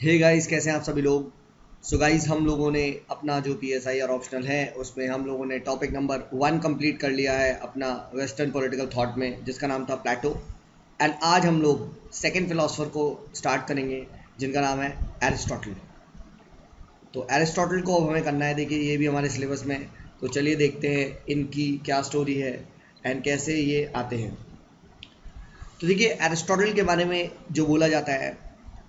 Hey guys, कैसे हैं आप सभी लोग। सो गाइस, हम लोगों ने अपना जो पीएसआई और ऑप्शनल है उसमें हम लोगों ने टॉपिक नंबर 1 कंप्लीट कर लिया है अपना वेस्टर्न पॉलिटिकल थॉट में, जिसका नाम था प्लेटो। एंड आज हम लोग सेकंड फिलोसफर को स्टार्ट करेंगे, जिनका नाम है एरिस्टोटल। तो एरिस्टोटल को अब हमें करना है, देखिए ये भी हमारे सिलेबस में है। तो चलिए देखते हैं इनकी क्या स्टोरी है एंड कैसे ये आते हैं। तो देखिए एरिस्टोटल के बारे में जो बोला जाता है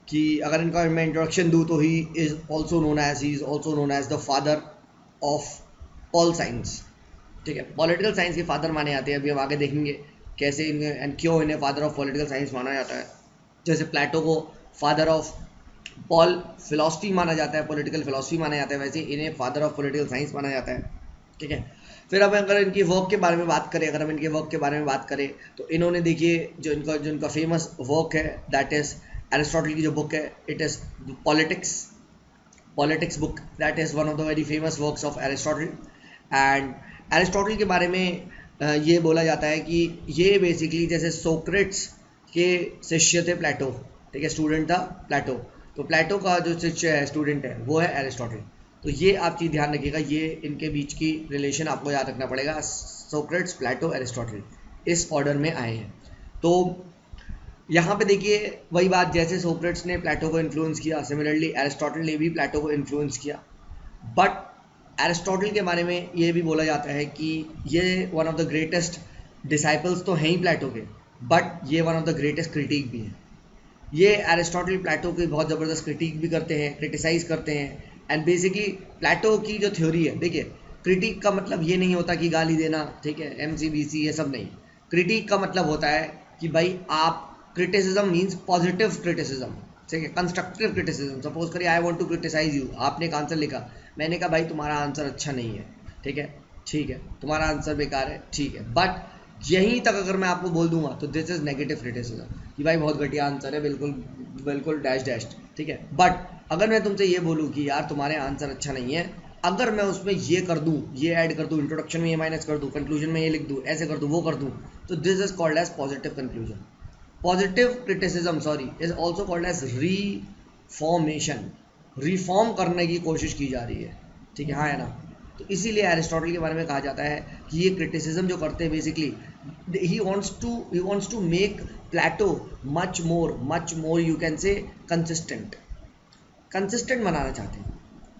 कि अगर इनका मैं इंट्रोडक्शन दूँ तो he is also known as he is also known as the father of all science. ठीक है, पॉलिटिकल साइंस के फादर माने जाते हैं। अभी हम आगे देखेंगे कैसे इन्हें एंड क्यों इन्हें फादर ऑफ पॉलिटिकल साइंस माना जाता है। जैसे प्लेटो को फादर ऑफ पॉल फिलॉसफी माना जाता है, पॉलिटिकल फिलॉसफी माना जाता है, वैसे इन्हें फादर ऑफ पॉलिटिकल साइंस माना जाता है। ठीक है, फिर अब अगर इनकी वर्क के बारे में बात करें, तो इन्होंने देखिए जो इनका फेमस वर्क है दैट इज एरिस्टोटल की जो बुक है, it is politics book. That is one of the very famous works of Aristotle. And Aristotle के बारे में ये बोला जाता है कि ये बेसिकली जैसे सोक्रेट्स के शिष्य थे प्लेटो। ठीक है, स्टूडेंट था प्लेटो। तो प्लेटो का जो शिष्य है, स्टूडेंट है, वो है एरिस्टोटल। तो ये आप चीज़ ध्यान रखिएगा, ये इनके बीच की रिलेशन आपको याद रखना पड़ेगा। सोक्रेट्स, प्लेटो, एरिस्टोटल इस ऑर्डर में आए हैं। तो यहाँ पे देखिए वही बात, जैसे सोक्रेट्स ने प्लेटो को इन्फ्लुएंस किया, सिमिलरली एरिस्टोटल ने भी प्लेटो को इन्फ्लुएंस किया। बट एरिस्टोटल के बारे में ये भी बोला जाता है कि ये one of the greatest disciples तो हैं ही प्लेटो के, बट ये one of the greatest critic भी हैं। ये एरिस्टोटल प्लेटो की बहुत ज़बरदस्त क्रिटिक भी करते हैं, क्रिटिसाइज करते हैं। एंड बेसिकली प्लेटो की जो थ्योरी है, देखिए क्रिटिक का मतलब ये नहीं होता कि गाली देना, ठीक है, एमसीबीसी ये सब नहीं। क्रिटिक का मतलब होता है कि भाई आप, क्रिटिसिज्म मीन्स पॉजिटिव क्रिटिसिज्म, ठीक है, कंस्ट्रक्टिव क्रिटिसिज्म। सपोज करिए I want to criticise you, आपने एक आंसर लिखा, मैंने कहा भाई तुम्हारा आंसर अच्छा नहीं है, ठीक है, तुम्हारा आंसर बेकार है, ठीक है, बट यहीं तक अगर मैं आपको बोल दूंगा तो दिस इज नेगेटिव क्रिटिसिज्म कि भाई बहुत घटिया आंसर है, बिल्कुल बिल्कुल डैश डैश। ठीक है, बट अगर मैं तुमसे ये बोलूँ कि यार तुम्हारे आंसर अच्छा नहीं है, अगर मैं उसमें ये कर दूं, ये ऐड कर दूं, इंट्रोडक्शन में ये माइनस कर दूं, कंक्लूजन में ये लिख दूं, ऐसे कर दूं, वो कर दूं, तो this is called as positive conclusion. Positive criticism, sorry, is also called as reformation. Reform करने की कोशिश की जा रही है, ठीक है, हाँ है ना। तो इसीलिए एरिस्टोटल के बारे में कहा जाता है कि ये क्रिटिसिज्म जो करते हैं, basically he wants to make Plato much more you can say consistent बनाना चाहते हैं।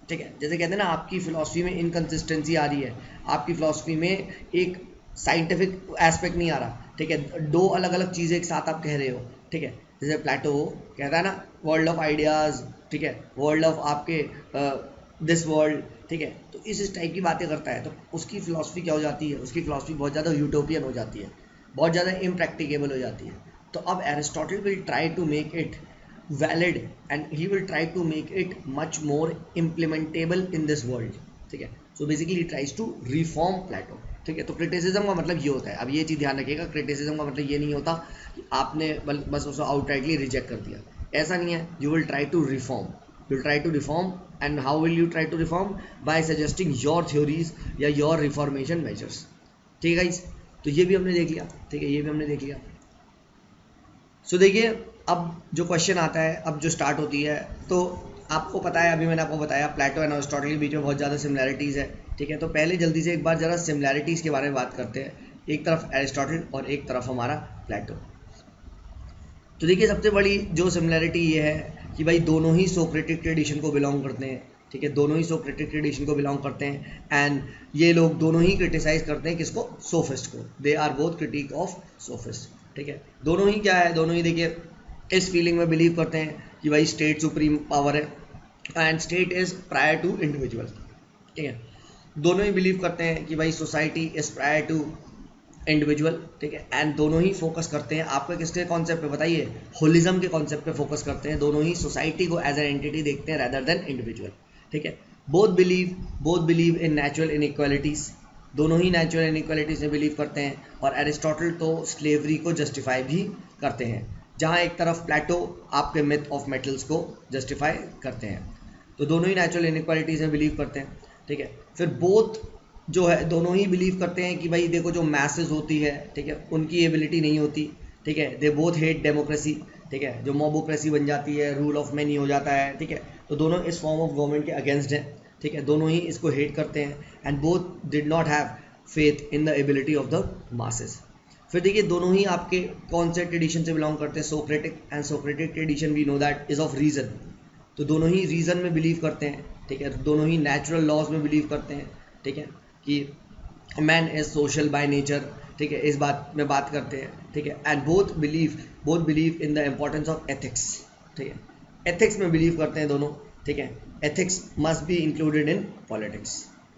ठीक है, जैसे कहते हैं ना आपकी फिलॉसफी में इनकंसिस्टेंसी आ रही है, आपकी फिलॉसफी में एक साइंटिफिक एस्पेक्ट नहीं आ रहा। ठीक है, दो अलग अलग चीज़ें एक साथ आप कह रहे हो। ठीक है, जैसे प्लेटो कहता है ना वर्ल्ड ऑफ आइडियाज़, ठीक है, वर्ल्ड ऑफ आपके दिस वर्ल्ड। ठीक है, तो इस टाइप की बातें करता है, तो उसकी फिलॉसफी क्या हो जाती है, उसकी फिलॉसफी बहुत ज़्यादा यूटोपियन हो जाती है, बहुत ज़्यादा इम्प्रैक्टिकेबल हो जाती है। तो अब Aristotle will try to make it valid and he will try to make it much more implementable in this world। ठीक है, so basically he tries to reform Plato। ठीक है, तो क्रिटिसिज्म का मतलब ये होता है, अब ये चीज़ ध्यान रखिएगा, क्रिटिसिज्म का मतलब ये नहीं होता कि आपने बस उसको आउटराइटली रिजेक्ट कर दिया, ऐसा नहीं है। You will try to reform, you will try to reform. And how will you try to reform? By suggesting your theories या योर रिफॉर्मेशन मेजर्स। ठीक है गाइस, तो ये भी हमने देख लिया। ठीक है, ये भी हमने देख लिया। सो देखिए अब जो क्वेश्चन आता है, अब जो स्टार्ट होती है, तो आपको पता है, अभी मैंने आपको बताया प्लेटो एंड अरिस्टोटल के बीच में बहुत ज़्यादा सिमिलैरिटीज़ है। ठीक है, तो पहले जल्दी से एक बार ज़रा सिमिलैरिटीज़ के बारे में बात करते हैं, एक तरफ एरिस्टोटल और एक तरफ हमारा प्लेटो। तो देखिए सबसे बड़ी जो सिमिलैरिटी ये है कि भाई दोनों ही सोक्रेटिक ट्रेडिशन को बिलोंग करते हैं। ठीक है, दोनों ही सोक्रेटिक ट्रेडिशन को बिलोंग करते हैं। एंड ये लोग दोनों ही क्रिटिसाइज करते हैं किसको? सोफिस्ट को। They are both critic of sophist. ठीक है, दोनों ही क्या है, दोनों ही देखिए इस फीलिंग में बिलीव करते हैं कि भाई स्टेट सुप्रीम पावर है and state is prior to individual. ठीक है, दोनों ही बिलीव करते हैं कि भाई society is prior to individual. ठीक है, एंड दोनों ही फोकस करते हैं, आपको किसके कॉन्सेप्ट पे बताइए? होलिज्म के कॉन्सेप्ट पे फोकस करते हैं। दोनों ही सोसाइटी को एज एन एंटिटी देखते हैं रैदर देन इंडिविजुअल। ठीक है, both believe in natural inequalities, दोनों ही नेचुरल इनइक्वालिटीज में बिलीव करते हैं। और एरिस्टोटल तो स्लेवरी को जस्टिफाई भी करते हैं, जहाँ एक तरफ प्लेटो आपके मिथ ऑफ मेटल्स को जस्टिफाई करते हैं। तो दोनों ही नेचुरल इनइक्वालिटीज में बिलीव करते हैं। ठीक है, फिर बोथ जो है दोनों ही बिलीव करते हैं कि भाई देखो जो मैसेज होती है, ठीक है, उनकी एबिलिटी नहीं होती। ठीक है, दे बोथ हेट डेमोक्रेसी। ठीक है, जो मोबोक्रेसी बन जाती है, रूल ऑफ मैनी हो जाता है, ठीक है, तो दोनों इस फॉर्म ऑफ गवर्नमेंट के अगेंस्ट हैं, ठीक है, दोनों ही इसको हेट करते हैं, and both did not have faith in the ability of the masses. फिर देखिए दोनों ही आपके कौन से ट्रेडिशन से बिलोंग करते हैं, Socratic, and Socratic tradition we know that is of reason, तो दोनों ही रीजन में बिलीव करते हैं, ठीक है, दोनों ही नेचुरल लॉज में बिलीव करते हैं, ठीक है, कि man is social bye nature, ठीक है, इस बात में बात करते हैं, ठीक है, and both believe in the importance of ethics, ठीक है, एथिक्स में बिलीव करते हैं दोनों, ठीक है, ethics must be included in politics,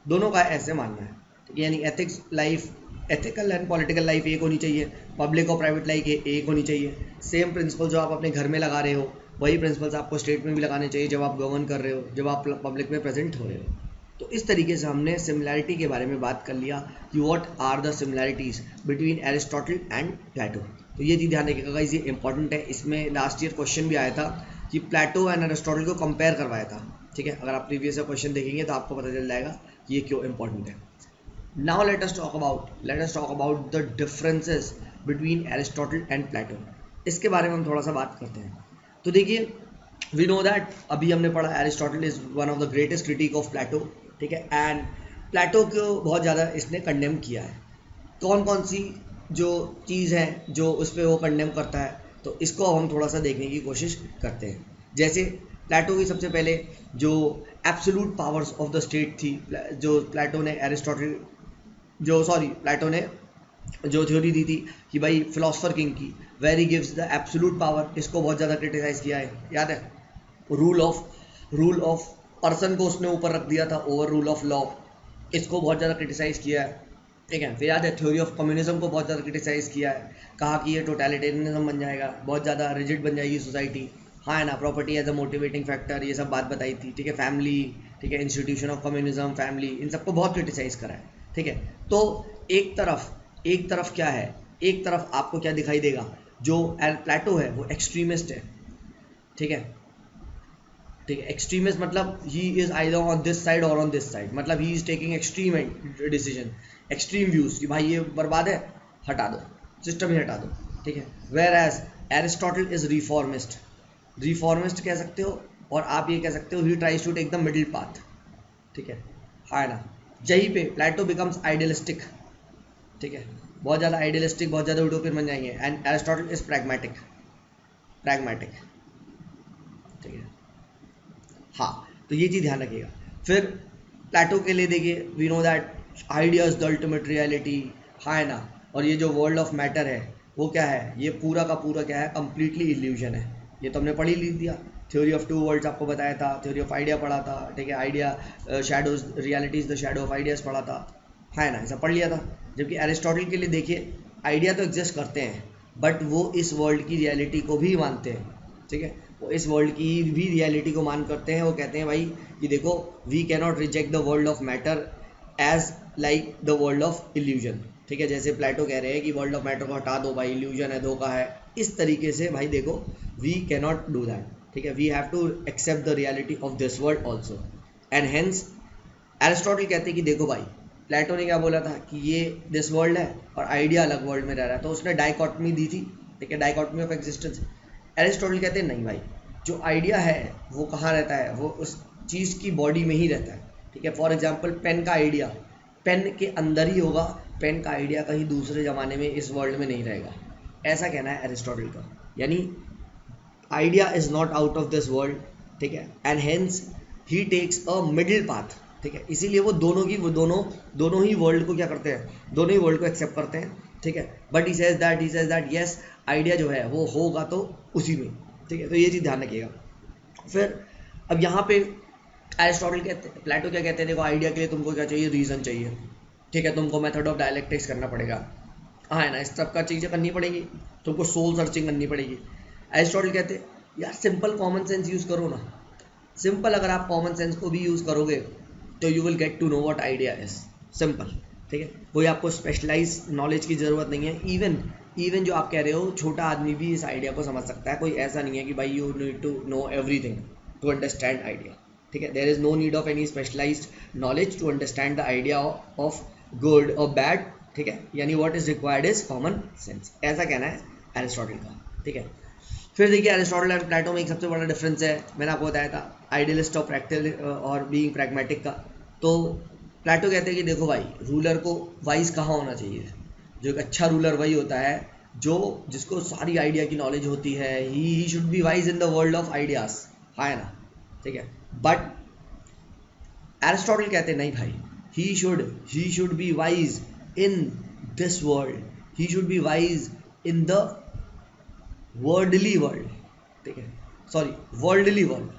दोनों का ऐसे मानना है, ठीक है, यानी ethics life, ethical and political life एक होनी चाहिए, पब्लिक और प्राइवेट लाइफ एक होनी चाहिए, सेम प्रिंसिपल जो आप अपने घर में लगा रहे हो वही प्रिंसिपल्स आपको स्टेट में भी लगाने चाहिए जब आप गवर्न कर रहे हो, जब आप पब्लिक में प्रेजेंट हो रहे हो। तो इस तरीके से हमने सिमिलैरिटी के बारे में बात कर लिया कि what are the similarities between Aristotle and Plato. तो ये चीज़ ध्यान रखिएगा गाइस, ये इंपॉर्टेंट है, इसमें लास्ट ईयर क्वेश्चन भी आया था कि प्लेटो एंड एरिस्टोटल को कंपेयर करवाया था, ठीक है, अगर आप प्रीवियस क्वेश्चन देखेंगे तो आपको पता चल जाएगा कि ये क्यों इंपॉर्टेंट है। Now let us talk about the differences between Aristotle and Plato, इसके बारे में हम थोड़ा सा बात करते हैं। तो देखिए वी नो दैट अभी हमने पढ़ा Aristotle is one of the greatest critic of Plato, ठीक है, एंड प्लेटो को बहुत ज़्यादा इसने कंडेम किया है। कौन कौन सी जो चीज़ है जो उस पर वो कंडेम करता है, तो इसको अब हम थोड़ा सा देखने की कोशिश करते हैं। जैसे प्लेटो की सबसे पहले जो absolute powers of the state थी, जो प्लेटो ने जो थ्योरी दी थी कि भाई फिलोसफर किंग की, where he gives the absolute power, इसको बहुत ज़्यादा क्रिटिसाइज किया है, याद है, रूल ऑफ पर्सन को उसने ऊपर रख दिया था ओवर रूल ऑफ लॉ, इसको बहुत ज़्यादा क्रिटिसाइज किया है, ठीक है। फिर याद है थ्योरी ऑफ कम्युनिज्म को बहुत ज़्यादा क्रिटिसाइज किया है, कहा कि ये टोटलिटेरियनिज्म बन जाएगा, बहुत ज़्यादा रिजिड बन जाएगी सोसाइटी, हाँ है ना, property as a motivating factor, ये सब बात बताई थी, ठीक है, फैमिली, ठीक है, इंस्टीट्यूशन ऑफ कम्युनिज्म, फैमिली, इन सबको बहुत क्रिटिसाइज करा है, ठीक है। तो एक तरफ क्या है, एक तरफ आपको क्या दिखाई देगा, जो प्लेटो है वो एक्सट्रीमिस्ट है, ठीक है, एक्सट्रीमिस्ट मतलब he is either on this side और ऑन दिस साइड, मतलब he is taking extreme decision, extreme views कि भाई ये बर्बाद है, हटा दो, सिस्टम ही हटा दो, ठीक है। Whereas Aristotle is reformist कह सकते हो, और आप ये कह सकते हो he tries to take the middle path, ठीक है, हाँ ना। यहीं पे प्लेटो बिकम्स आइडियलिस्टिक, ठीक है, बहुत ज़्यादा आइडियलिस्टिक, बहुत ज़्यादा यूटोपियन बन जाएंगे, एंड एरिस्टोटल इज प्रैग्मेटिक, ठीक है, हाँ, तो ये चीज़ ध्यान रखिएगा। फिर प्लेटो के लिए देखिए we know that idea is the ultimate reality, हाँ है ना, और ये जो वर्ल्ड ऑफ मैटर है वो क्या है, ये पूरा का पूरा क्या है, कंप्लीटली इल्यूजन है, ये तो हमने पढ़ ही ली दिया, थ्योरी ऑफ टू वर्ल्ड्स आपको बताया था, थ्योरी ऑफ आइडिया पढ़ा था, ठीक है, idea shadows, reality is the shadow of ideas पढ़ा था, है ना, ऐसा पढ़ लिया था। जबकि एरिस्टोटल के लिए देखिए आइडिया तो एग्जिस्ट करते हैं, बट वो इस वर्ल्ड की रियलिटी को भी मानते हैं, ठीक है, वो इस वर्ल्ड की भी रियलिटी को मान करते हैं, वो कहते हैं भाई कि देखो we cannot reject the world of matter as like the world of illusion, ठीक है, जैसे प्लेटो कह रहे हैं कि वर्ल्ड ऑफ मैटर को हटा दो भाई, इल्यूजन है, धोखा है, इस तरीके से भाई देखो वी कैनॉट डू दैट, ठीक है, we have to accept the reality of this world also, and hence Aristotle कहते हैं कि देखो भाई प्लेटो ने क्या बोला था कि ये दिस वर्ल्ड है और आइडिया अलग वर्ल्ड में रह रहा है, तो उसने डाइकॉटमी दी थी, ठीक है, डाइकॉटमी ऑफ एग्जिस्टेंस। एरिस्टोटल कहते हैं नहीं भाई, जो आइडिया है वो कहाँ रहता है, वो उस चीज़ की बॉडी में ही रहता है, ठीक है। फॉर एग्जांपल पेन का आइडिया पेन के अंदर ही होगा, पेन का आइडिया कहीं दूसरे ज़माने में इस वर्ल्ड में नहीं रहेगा, ऐसा कहना है एरिस्टोटल का, यानी idea is not out of this world, ठीक है, and hence he takes a middle path, ठीक है, इसीलिए वो दोनों ही वर्ल्ड को क्या करते हैं, दोनों ही वर्ल्ड को एक्सेप्ट करते हैं, ठीक है, but he says that yes idea जो है वो होगा तो उसी में, ठीक है, तो ये चीज़ ध्यान रखिएगा। फिर अब यहाँ पे एरिस्टोटल कहते हैं, प्लेटो क्या कहते हैं, देखो आइडिया के लिए तुमको क्या चाहिए, रीज़न चाहिए, ठीक है, तुमको मेथड ऑफ डायलेक्टिक्स करना पड़ेगा, हाँ है ना, इस सब का चीज़ें करनी पड़ेगी, तुमको सोल सर्चिंग करनी पड़ेगी। एरिस्टोटल कहते हैं यार सिंपल कॉमन सेंस यूज़ करो ना, सिंपल अगर आप कॉमन सेंस को भी यूज़ करोगे तो you will get to know what idea is, simple, ठीक है, कोई आपको स्पेशलाइज नॉलेज की ज़रूरत नहीं है, इवन जो आप कह रहे हो छोटा आदमी भी इस आइडिया को समझ सकता है, कोई ऐसा नहीं है कि भाई you need to know everything to understand idea, ठीक है, there is no need of any specialized knowledge to understand the idea of good और बैड, ठीक है, यानी what is required is common sense, ऐसा कहना है एरिस्टोटल का, ठीक है। फिर देखिए एरिस्टोटल एंड प्लेटो में एक सबसे बड़ा डिफरेंस है, मैंने आपको बताया था, आइडियलिस्ट और प्रैक्टिकल और बीइंग प्रैग्मेटिक का। तो प्लेटो कहते हैं कि देखो भाई, रूलर को वाइज कहाँ होना चाहिए, जो एक अच्छा रूलर वही होता है जो जिसको सारी आइडिया की नॉलेज होती है, he should be wise in the world of ideas, है ना, ठीक है। बट एरिस्टोटल कहते हैं नहीं भाई, he should be wise in this world, he should be wise in the worldly world, ठीक है, सॉरी वर्ल्डली वर्ल्ड,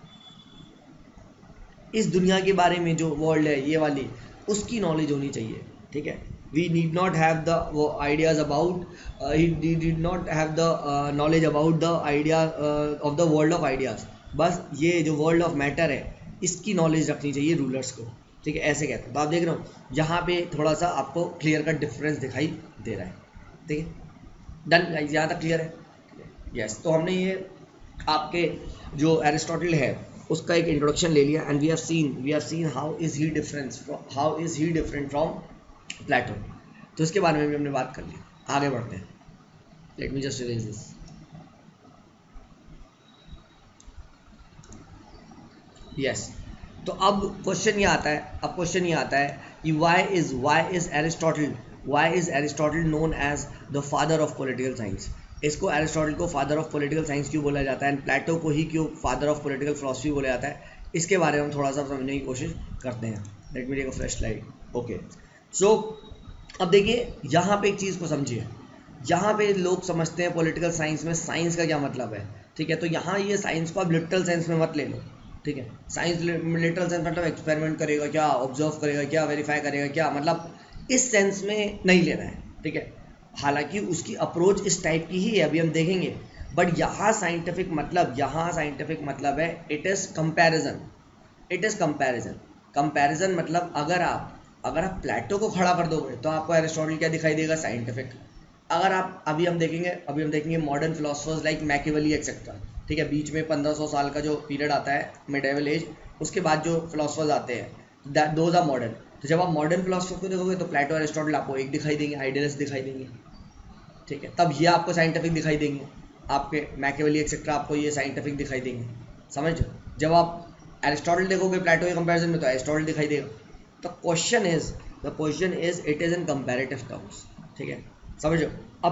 इस दुनिया के बारे में जो वर्ल्ड है ये वाली, उसकी नॉलेज होनी चाहिए, ठीक है। We need not have the ideas about, he did not have the knowledge about the idea of the world of ideas, बस ये जो वर्ल्ड ऑफ मैटर है इसकी नॉलेज रखनी चाहिए रूलर्स को, ठीक है, ऐसे कहते हैं। तो आप देख रहे हो यहाँ पे थोड़ा सा आपको क्लियर कट डिफरेंस दिखाई दे रहा है, ठीक है। डन गाइस, यहाँ तक क्लियर है? यस। तो हमने ये आपके जो एरिस्टोटल है उसका एक इंट्रोडक्शन ले लिया, and we have seen how is he different from Plato. तो इसके बारे में भी हमने बात कर ली, आगे बढ़ते हैं। Let me just erase this. Yes. तो अब क्वेश्चन ये आता है कि why is Aristotle known as the father of political science. इसको एरिस्टोटल को फादर ऑफ पॉलिटिकल साइंस क्यों बोला जाता है, एंड प्लेटो को ही क्यों फादर ऑफ पॉलिटिकल फिलॉसफी बोला जाता है, इसके बारे में हम थोड़ा सा समझने की कोशिश करते हैं। Let me take a fresh slide. Okay, so अब देखिए यहाँ पे एक चीज़ को समझिए, यहाँ पे लोग समझते हैं पॉलिटिकल साइंस में साइंस का क्या मतलब है, ठीक है। तो यहाँ ये साइंस को आप लिटरल सेंस में मत ले लो, ठीक है। साइंस लिटरल सेंस मतलब एक्सपेरिमेंट करेगा क्या, ऑब्जर्व करेगा क्या, वेरीफाई करेगा क्या, मतलब इस सेंस में नहीं लेना है, ठीक है। हालांकि उसकी अप्रोच इस टाइप की ही है, अभी हम देखेंगे, बट यहाँ साइंटिफिक मतलब है इट इज़ कंपैरिजन मतलब अगर आप प्लेटो को खड़ा कर दोगे तो आपको एरिस्टोटल क्या दिखाई देगा, साइंटिफिक। अगर आप अभी हम देखेंगे modern philosophers like Machiavelli etcetera, ठीक है, बीच में 1500 साल का जो पीरियड आता है मिडेवल एज, उसके बाद जो फिलोसफर्स आते हैं दोज आर मॉडर्न। तो जब आप मॉडर्न फिलोसफर को देखोगे तो प्लेटो एरिस्टोटल आपको एक दिखाई देंगे, आइडियलिस्ट दिखाई देंगे, ठीक है। तब ये आपको साइंटिफिक दिखाई देंगे, आपके मैकियावेली एक्सेट्रा आपको ये साइंटिफिक दिखाई देंगे, समझ। जब आप एरिस्टोटल देखोगे प्लेटो के कंपैरिजन में तो एरिस्टोटल दिखाई देगा। The question is it is in comparative terms, ठीक है, समझो। अब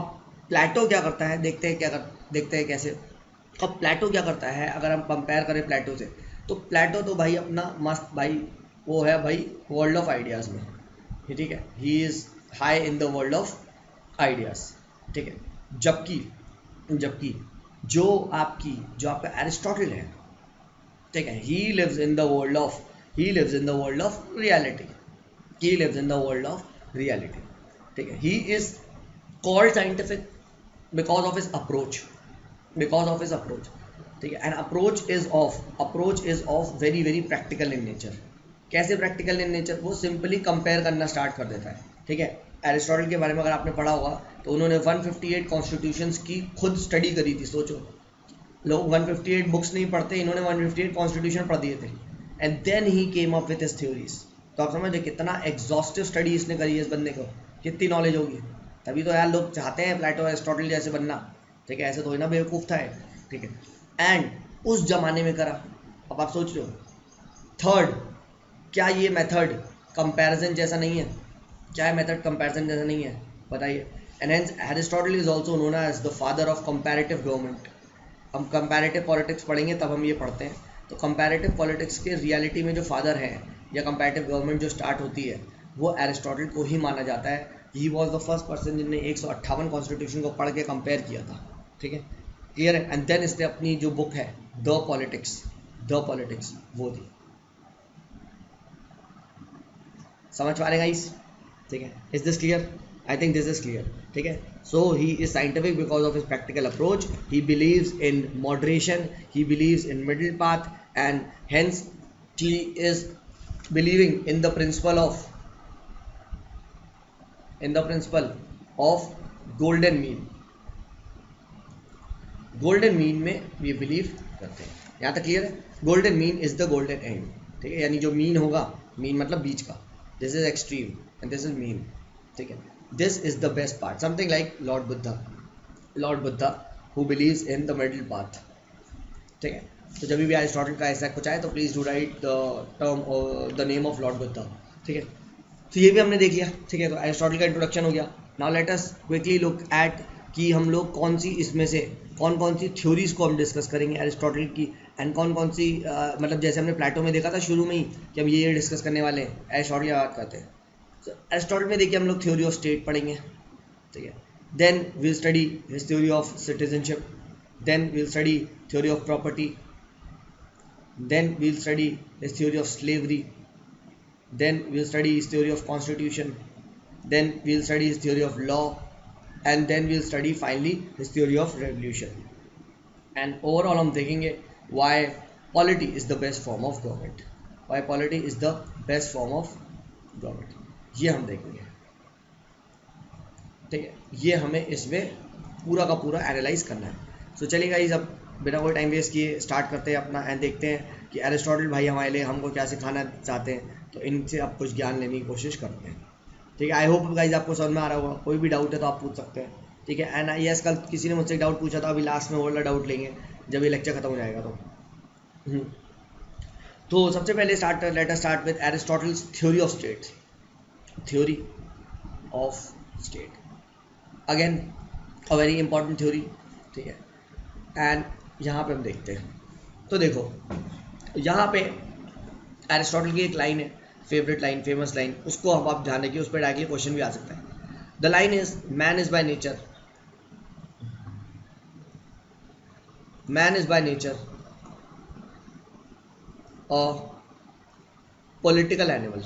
प्लेटो क्या करता है, देखते हैं कैसे। अब प्लेटो क्या करता है, अगर हम कंपेयर करें प्लेटो से, तो प्लेटो तो भाई अपना मस्त भाई वो है भाई वर्ल्ड ऑफ आइडियाज़ में, ठीक है, he is high in the world of ideas, ठीक है। जबकि जो आपका एरिस्टोटल है, ठीक है, he lives in the world of reality, ठीक है। He is called scientific because of his approach, ठीक है। And approach is of very very practical in nature. कैसे प्रैक्टिकल इन नेचर, वो सिंपली कंपेयर करना स्टार्ट कर देता है, ठीक है। एरिस्टोटल के बारे में अगर आपने पढ़ा होगा तो उन्होंने 158 कॉन्स्टिट्यूशंस की खुद स्टडी करी थी। सोचो, लोग 158 बुक्स नहीं पढ़ते, इन्होंने 158 कॉन्स्टिट्यूशन पढ़ दिए थे, and then he came up with his theories. तो आप समझे कितना एग्जॉस्टिव स्टडी इसने करी है इस बंदे को, कितनी नॉलेज होगी। तभी तो यार लोग चाहते हैं प्लेटो एरिस्टोटल जैसे बनना, ठीक है, ऐसे तो ही ना बेवकूफ़ था, ठीक है। एंड उस जमाने में करा। अब आप सोच रहे हो, थर्ड, क्या ये मेथड कंपैरिजन जैसा नहीं है? क्या है मेथड कंपैरिजन जैसा नहीं है? बताइए। And hence Aristotle is also known as the father of comparative government. हम कंपैरेटिव पॉलिटिक्स पढ़ेंगे तब हम ये पढ़ते हैं। तो कंपैरेटिव पॉलिटिक्स के रियलिटी में जो फादर हैं या कंपैरेटिव गवर्नमेंट जो स्टार्ट होती है वो एरिस्टोटल को ही माना जाता है। He was the first person जिनने 158 कॉन्स्टिट्यूशन को पढ़ के कंपेयर किया था, ठीक है, क्लियर है। एंड देन इसने अपनी जो बुक है द पॉलिटिक्स वो दी। समझ पा रहे गाइस, ठीक है। Is this clear? I think this is clear, ठीक है। So he is scientific because of his practical approach, he believes in moderation, he believes in middle path, and hence he is believing in the principle of golden mean में ये believe करते हैं। यहाँ तक clear है? Golden mean is the golden end, ठीक है, यानी जो मीन होगा, मीन मतलब बीच का, this is extreme and this is mean, ठीक है। This is the best part, something like Lord Buddha who believes in the middle path. ठीक है, तो जब भी एरिस्टोटल का ऐसा कुछ आए तो please do write the term और the name of Lord Buddha. ठीक है, तो ये भी हमने देख लिया। ठीक है, तो एरिस्टोटल का इंट्रोडक्शन हो गया। Now let us quickly look at कि हम लोग कौन सी इसमें से कौन कौन सी थ्योरीज को हम डिस्कस करेंगे एरिस्टोटल की, एंड कौन कौन सी मतलब जैसे हमने प्लेटो में देखा था शुरू में ही कि हम ये डिस्कस करने वाले हैं, एरिस्टोटल की बात करते हैं। तो एरिस्टोटल में देखिए हम लोग थ्योरी ऑफ स्टेट पढ़ेंगे। ठीक है, then will study his theory of citizenship, then will study theory of property, then we'll study his theory of slavery, then we'll study his theory of constitution, then we'll study his theory of law, and then we'll study finally his theory of revolution. And overall हम देखेंगे why polity is the best form of government, why polity is the best form of government, ये हम देखेंगे। ठीक है, ये हमें इसमें पूरा का पूरा एनालाइज करना है। तो चलिए गाइस, अब बिना कोई टाइम वेस्ट किए स्टार्ट करते हैं अपना एंड देखते हैं कि एरिस्टोटल भाई हमारे लिए हमको क्या सिखाना चाहते हैं, तो इनसे आप कुछ ज्ञान लेने की कोशिश करते हैं। ठीक है, आई होप गाइस आपको समझ में आ रहा होगा। कोई भी डाउट है तो आप पूछ सकते हैं। ठीक है, एंड यस कल किसी ने मुझसे डाउट पूछा था, अभी लास्ट में वो वाला डाउट लेंगे जब ये लेक्चर खत्म हो जाएगा। तो सबसे पहले let us start with Aristotle's theory of state. Theory of state again a very important theory. ठीक है, एंड यहाँ पे हम देखते हैं, तो देखो यहाँ पे एरिस्टोटल की एक लाइन है, फेवरेट लाइन, फेमस लाइन, उसको हम आप ध्यान रखिए, उस पर डायरेक्टली क्वेश्चन भी आ सकता है। The line is man is by nature, man is by nature a political animal.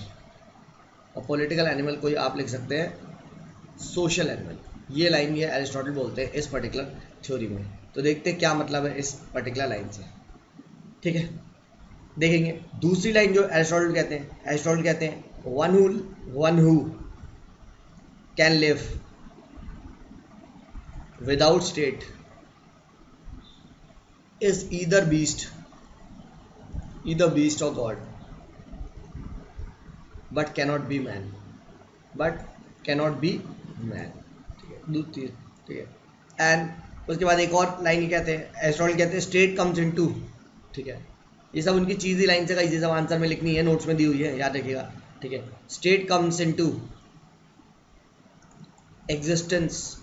और पॉलिटिकल एनिमल को आप लिख सकते हैं सोशल एनिमल। ये लाइन ये एरिस्टोटल बोलते हैं इस पर्टिकुलर थ्योरी में। तो देखते हैं क्या मतलब है इस पर्टिकुलर लाइन से। ठीक है, देखेंगे दूसरी लाइन जो एरिस्टोटल कहते हैं, एरिस्टोटल कहते हैं one who can live without state is either beast और god but cannot be man, ठीक है। एंड उसके बाद एक और लाइन कहते हैं, एरिस्टोटल कहते हैं स्टेट कम्स इनटू। ठीक है, ये सब उनकी चीज़ी लाइन से ये सब आंसर में लिखनी है, नोट्स में दी हुई है, याद रखिएगा। ठीक है, state comes into existence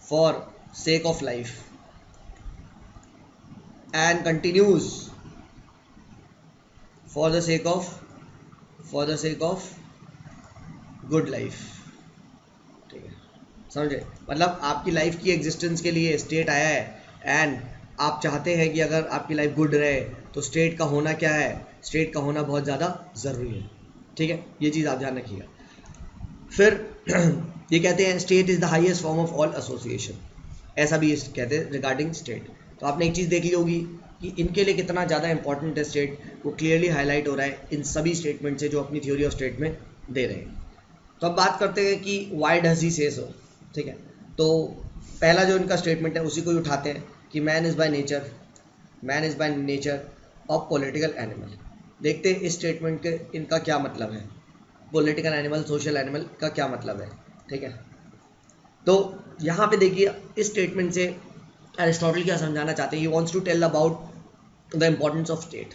for sake of life and continues for the sake of good life. ठीक है, समझे, मतलब आपकी लाइफ की एग्जिस्टेंस के लिए स्टेट आया है, एंड आप चाहते हैं कि अगर आपकी लाइफ गुड रहे तो स्टेट का होना क्या है, स्टेट का होना बहुत ज़्यादा ज़रूरी है। ठीक है, ये चीज़ आप ध्यान रखिएगा। फिर ये कहते हैं state is the highest form of all association, ऐसा भी कहते हैं रिगार्डिंग स्टेट। तो आपने एक चीज़ देखी होगी कि इनके लिए कितना ज़्यादा इंपॉर्टेंट है स्टेट, वो क्लियरली हाईलाइट हो रहा है इन सभी स्टेटमेंट से जो अपनी थ्योरी ऑफ स्टेट में दे रहे हैं। तो अब बात करते हैं कि वाई डज ही से सो। ठीक है, तो पहला जो इनका स्टेटमेंट है उसी को ही उठाते हैं कि man is by nature of political animal. देखते हैं इस स्टेटमेंट के इनका क्या मतलब है, पॉलिटिकल एनिमल, सोशल एनिमल का क्या मतलब है। ठीक है, तो यहाँ पे देखिए इस स्टेटमेंट से एरिस्टोटल क्या समझाना चाहते हैं। He wants to tell about the importance of state.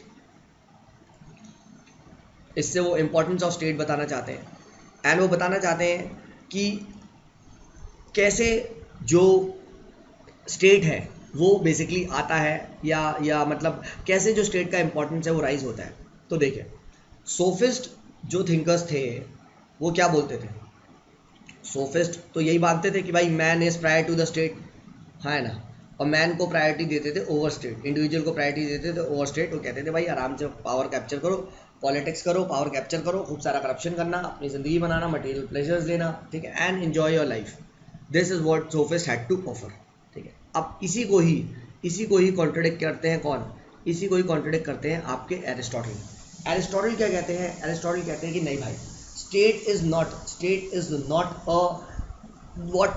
इससे वो इम्पोर्टेंस ऑफ स्टेट बताना चाहते हैं, एंड वो बताना चाहते हैं कि कैसे जो स्टेट है वो बेसिकली आता है या मतलब कैसे जो स्टेट का इम्पोर्टेंस है वो राइज होता है। तो देखिए सोफिस्ट जो थिंकर्स थे वो क्या बोलते थे, सोफिस्ट तो यही मानते थे कि भाई man is prior to the state, है ना, और मैन को प्रायोरिटी देते थे ओवर स्टेट, इंडिविजुअल को प्रायोरिटी देते थे ओवर स्टेट। वो कहते थे भाई आराम से पावर कैप्चर करो, पॉलिटिक्स करो, पावर कैप्चर करो, खूब सारा करप्शन करना, अपनी ज़िंदगी बनाना, मटेरियल प्लेजर्स लेना, ठीक है, and enjoy your life. This is what sophist had to offer. ठीक है, अब इसी को ही कॉन्ट्रडिक्ट करते हैं कौन, इसी को ही कॉन्ट्रडिक्ट करते हैं आपके एरिस्टोटल। एरिस्टोटल क्या कहते हैं, एरिस्टोटल कहते हैं कि नहीं भाई, state is not a what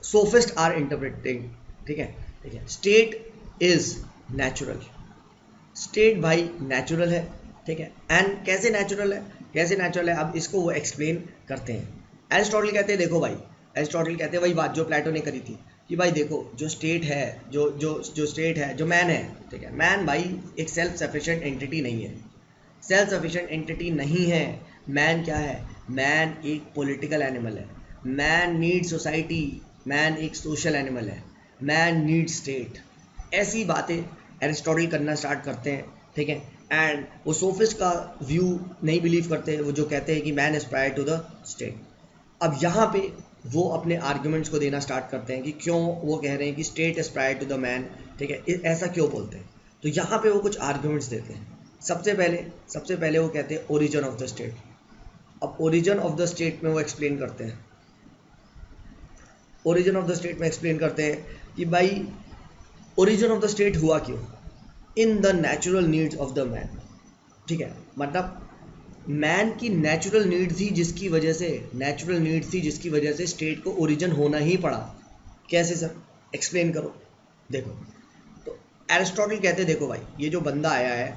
sophist are interpreting. ठीक है, स्टेट इज नेचुरल, स्टेट भाई नेचुरल है। ठीक है, एंड कैसे नेचुरल है, अब इसको वो एक्सप्लेन करते हैं। एरिस्टोटल कहते हैं देखो भाई, एरिस्टोटल कहते हैं वही बात जो प्लेटो ने करी थी कि भाई देखो जो स्टेट है, जो स्टेट है, जो मैन है, ठीक है, मैन भाई एक सेल्फ सफिशिएंट एंटिटी नहीं है, सेल्फ सफिशिएंट एंटिटी नहीं है। मैन क्या है? मैन एक पॉलिटिकल एनिमल है, मैन नीड सोसाइटी, मैन एक सोशल एनिमल है, मैन नीड स्टेट। ऐसी बातें एरिस्टोटल करना स्टार्ट करते हैं, ठीक है। एंड वो सोफिस्ट का व्यू नहीं बिलीव करते, वो जो कहते हैं कि man is prior to the state. अब यहाँ पे वो अपने आर्ग्यूमेंट्स को देना स्टार्ट करते हैं कि क्यों वो कह रहे हैं कि state is prior to the man, ठीक है, ऐसा क्यों बोलते हैं। तो यहाँ पे वो कुछ आर्ग्यूमेंट्स देते हैं। सबसे पहले वो कहते हैं ओरिजिन ऑफ द स्टेट। अब ओरिजिन ऑफ द स्टेट में वो एक्सप्लेन करते हैं, ओरिजिन ऑफ द स्टेट में एक्सप्लेन करते हैं कि भाई ओरिजिन ऑफ द स्टेट हुआ क्यों, in the natural needs of the man, ठीक है। मतलब मैन की नेचुरल नीड थी जिसकी वजह से स्टेट को ओरिजिन होना ही पड़ा। कैसे सर, एक्सप्लेन करो। देखो, तो एरिस्टोटल कहते हैं देखो भाई, ये जो बंदा आया है,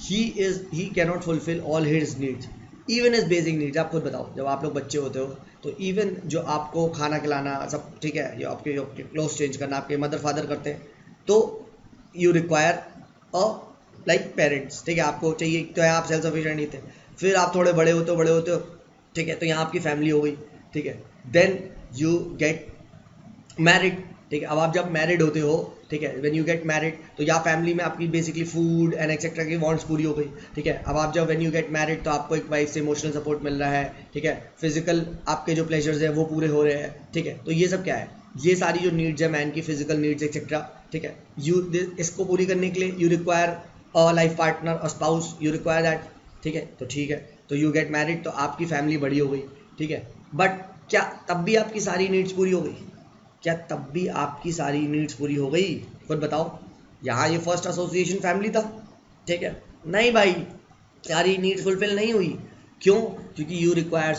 he can not fulfil all his needs, even his basic needs. आप खुद बताओ, जब आप लोग बच्चे होते हो तो इवन जो आपको खाना खिलाना सब, ठीक है, ये आपके क्लोथ चेंज करना आपके मदर फादर करते हैं, तो you require a like parents, ठीक है, आपको चाहिए, तो है आप सेल्फ सफिशिएंट नहीं थे। फिर आप थोड़े बड़े होते हो, ठीक है, तो यहाँ आपकी फैमिली हो गई, ठीक है, देन यू गेट मैरिड, ठीक है। अब आप जब मैरिड होते हो, ठीक है, व्हेन यू गेट मैरिड, तो या फैमिली में आपकी बेसिकली फूड एंड एक्सेट्रा की वांट्स पूरी हो गई, ठीक है। अब आप जब व्हेन यू गेट मैरिड, तो आपको एक वाइफ से इमोशनल सपोर्ट मिल रहा है, ठीक है, फिजिकल आपके जो प्लेजर्स है वो पूरे हो रहे हैं, ठीक है। तो ये सब क्या है, ये सारी जो नीड्स है मैन की, फिजिकल नीड्स एक्सेट्रा, ठीक है, इसको पूरी करने के लिए you require a life partner, a spouse, you require that, ठीक है। तो ठीक है, तो यू गेट मैरिड, तो आपकी फैमिली बड़ी हो गई, ठीक है। बट क्या तब भी आपकी सारी नीड्स पूरी हो गई? क्या तब भी आपकी सारी नीड्स पूरी हो गई? खुद बताओ। यहाँ ये फर्स्ट एसोसिएशन फैमिली था, ठीक है, नहीं भाई, सारी नीड्स फुलफिल नहीं हुई। क्यों? क्योंकि यू रिक्वायर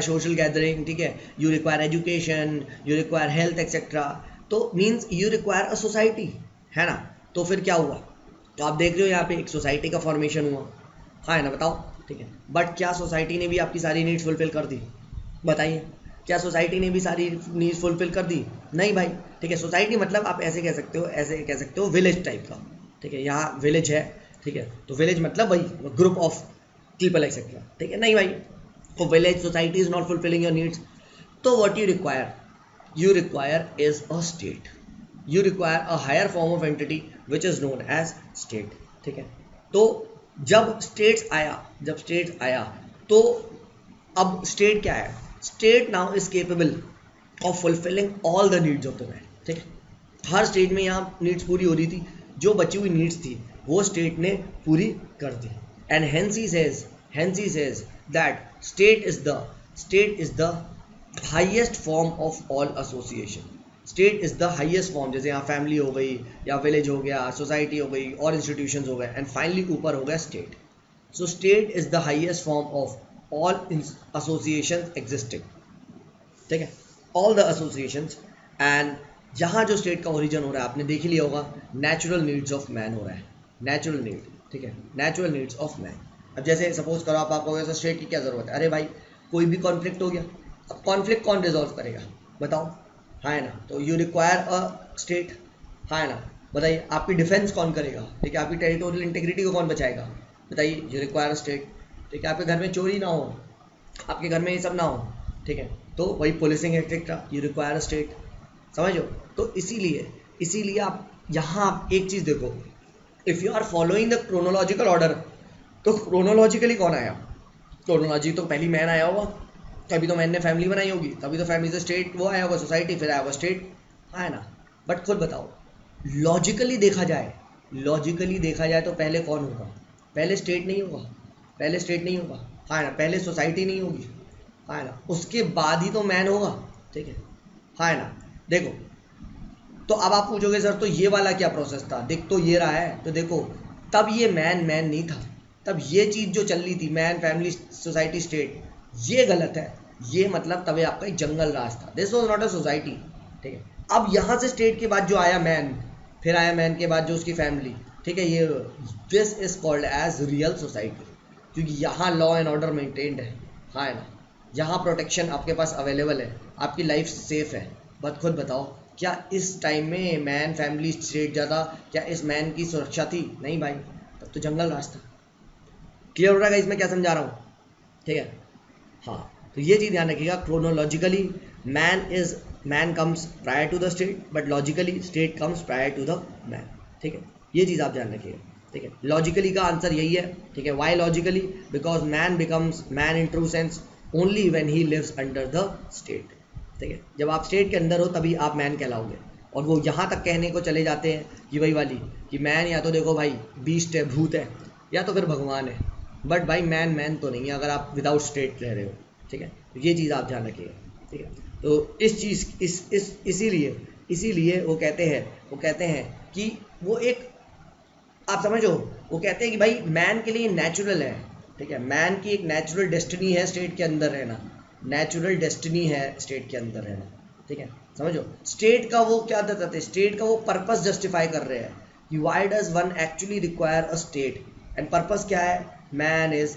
सोशल गैदरिंग, ठीक है, you require education, you require health etcetera, तो means you require a society, है ना। तो फिर क्या हुआ? तो आप देख रहे हो यहाँ पे एक सोसाइटी का फॉर्मेशन हुआ, हाँ है ना, बताओ, ठीक है। बट क्या सोसाइटी ने भी आपकी सारी नीड्स फुलफिल कर दी? बताइए, क्या सोसाइटी ने भी सारी नीड्स फुलफिल कर दी? नहीं भाई, ठीक है। सोसाइटी मतलब आप ऐसे कह सकते हो विलेज टाइप का, ठीक है, यहाँ विलेज है, ठीक है, तो विलेज मतलब वही ग्रुप ऑफ पीपल एक्सेट्रा, ठीक है। नहीं भाई, तो village society is not fulfilling your needs, तो what you require is a state, you require a higher form of entity which is known as state, ठीक है। तो जब स्टेट्स आया तो अब स्टेट क्या है? State now is capable of fulfilling all the needs of the man, ठीक है। हर स्टेज में यहाँ नीड्स पूरी हो रही थी, जो बची हुई नीड्स थी वो स्टेट ने पूरी कर दी। And hence he says that state is the highest form of all association. State is the highest form, जैसे यहाँ फैमिली हो गई, या विलेज हो गया, सोसाइटी हो गई, और इंस्टीट्यूशंस हो गए, एंड फाइनली ऊपर हो गया state. So state is the highest form of all associations existing, ठीक है, ऑल द एसोसिएशंस। एंड यहाँ जो स्टेट का ओरिजिन हो रहा है, आपने देख ही लिया होगा, नेचुरल नीड्स ऑफ मैन हो रहा है, नेचुरल नीड, ठीक है, नेचुरल नीड्स ऑफ मैन। अब जैसे सपोज करो आप कहोगे स्टेट की क्या जरूरत है? अरे भाई, कोई भी कॉन्फ्लिक्ट हो गया, अब कॉन्फ्लिक्ट कौन रिजॉल्व करेगा? बताओ, हाँ है ना। तो यू रिक्वायर अ स्टेट, हाँ है ना। बताइए, आपकी डिफेंस कौन करेगा? ठीक है, आपकी टेरिटोरियल इंटीग्रिटी को कौन बचाएगा? बताइए, यू रिक्वायर अ स्टेट, ठीक है। आपके घर में चोरी ना हो, आपके घर में ये सब ना हो, ठीक है, तो वही policing etcetera, you require a state, समझो। तो इसीलिए आप यहाँ आप एक चीज़ देखो, if you are following the chronological order, तो क्रोनोलॉजिकली कौन आया? क्रोनोलॉजी तो पहली मैन आया होगा, तभी तो मैन ने फैमिली बनाई होगी, तभी तो फैमिली से स्टेट वो आया होगा, सोसाइटी, फिर आया होगा स्टेट, हाँ है ना। बट खुद बताओ, लॉजिकली देखा जाए तो पहले कौन होगा? पहले स्टेट नहीं होगा, हाँ है ना। पहले सोसाइटी नहीं होगी, हाँ है ना। उसके बाद ही तो मैन होगा, ठीक है, हाँ है ना। देखो, तो अब आप पूछोगे सर तो ये वाला क्या प्रोसेस था? देख तो ये रहा है, तो देखो, तब ये मैन नहीं था, तब ये चीज़ जो चल रही थी, मैन, फैमिली, सोसाइटी, स्टेट, ये गलत है। ये मतलब तभी आपका एक जंगल राज था, this was not a society, ठीक है। अब यहाँ से स्टेट के बाद जो आया मैन, फिर आया मैन के बाद जो उसकी फैमिली, ठीक है, ये this is called as real society, क्योंकि यहाँ लॉ एंड ऑर्डर मेंटेन्ड है, हाँ है ना। यहाँ प्रोटेक्शन आपके पास अवेलेबल है, आपकी लाइफ सेफ है, बट खुद बताओ, क्या इस टाइम में मैन फैमिली स्टेट ज़्यादा, क्या इस मैन की सुरक्षा थी? नहीं भाई, तब तो जंगल रास्ता। क्लियर हो रहा है इसमें क्या समझा रहा हूँ? ठीक है, हाँ, तो ये चीज़ ध्यान रखिएगा। Chronologically man comes prior to the state, but logically state comes prior to the man. ठीक है, ये चीज़ आप ध्यान रखिएगा। ठीक है, लॉजिकली का आंसर यही है। ठीक है, why logically? Because man becomes man in true sense only when he lives under the state. ठीक है, जब आप स्टेट के अंदर हो तभी आप मैन कहलाओगे। और वो यहाँ तक कहने को चले जाते हैं कि वही वाली कि मैन या तो देखो भाई बीस्ट है, भूत है, या तो फिर भगवान है, बट भाई मैन तो नहीं है अगर आप विदाउट स्टेट रह रहे हो। ठीक है, तो ये चीज़ आप ध्यान रखिएगा। ठीक है, तो इस चीज़ इसीलिए वो कहते हैं कि वो एक, आप समझो, वो कहते हैं कि भाई मैन के लिए नेचुरल है। ठीक है, मैन की एक नेचुरल डेस्टिनी है स्टेट के अंदर रहना, नेचुरल डेस्टिनी है स्टेट के अंदर रहना। ठीक है, समझो, स्टेट का वो क्या बताते हैं, स्टेट का वो पर्पस जस्टिफाई कर रहे हैं कि why does one actually require a state, and purpose क्या है? Man is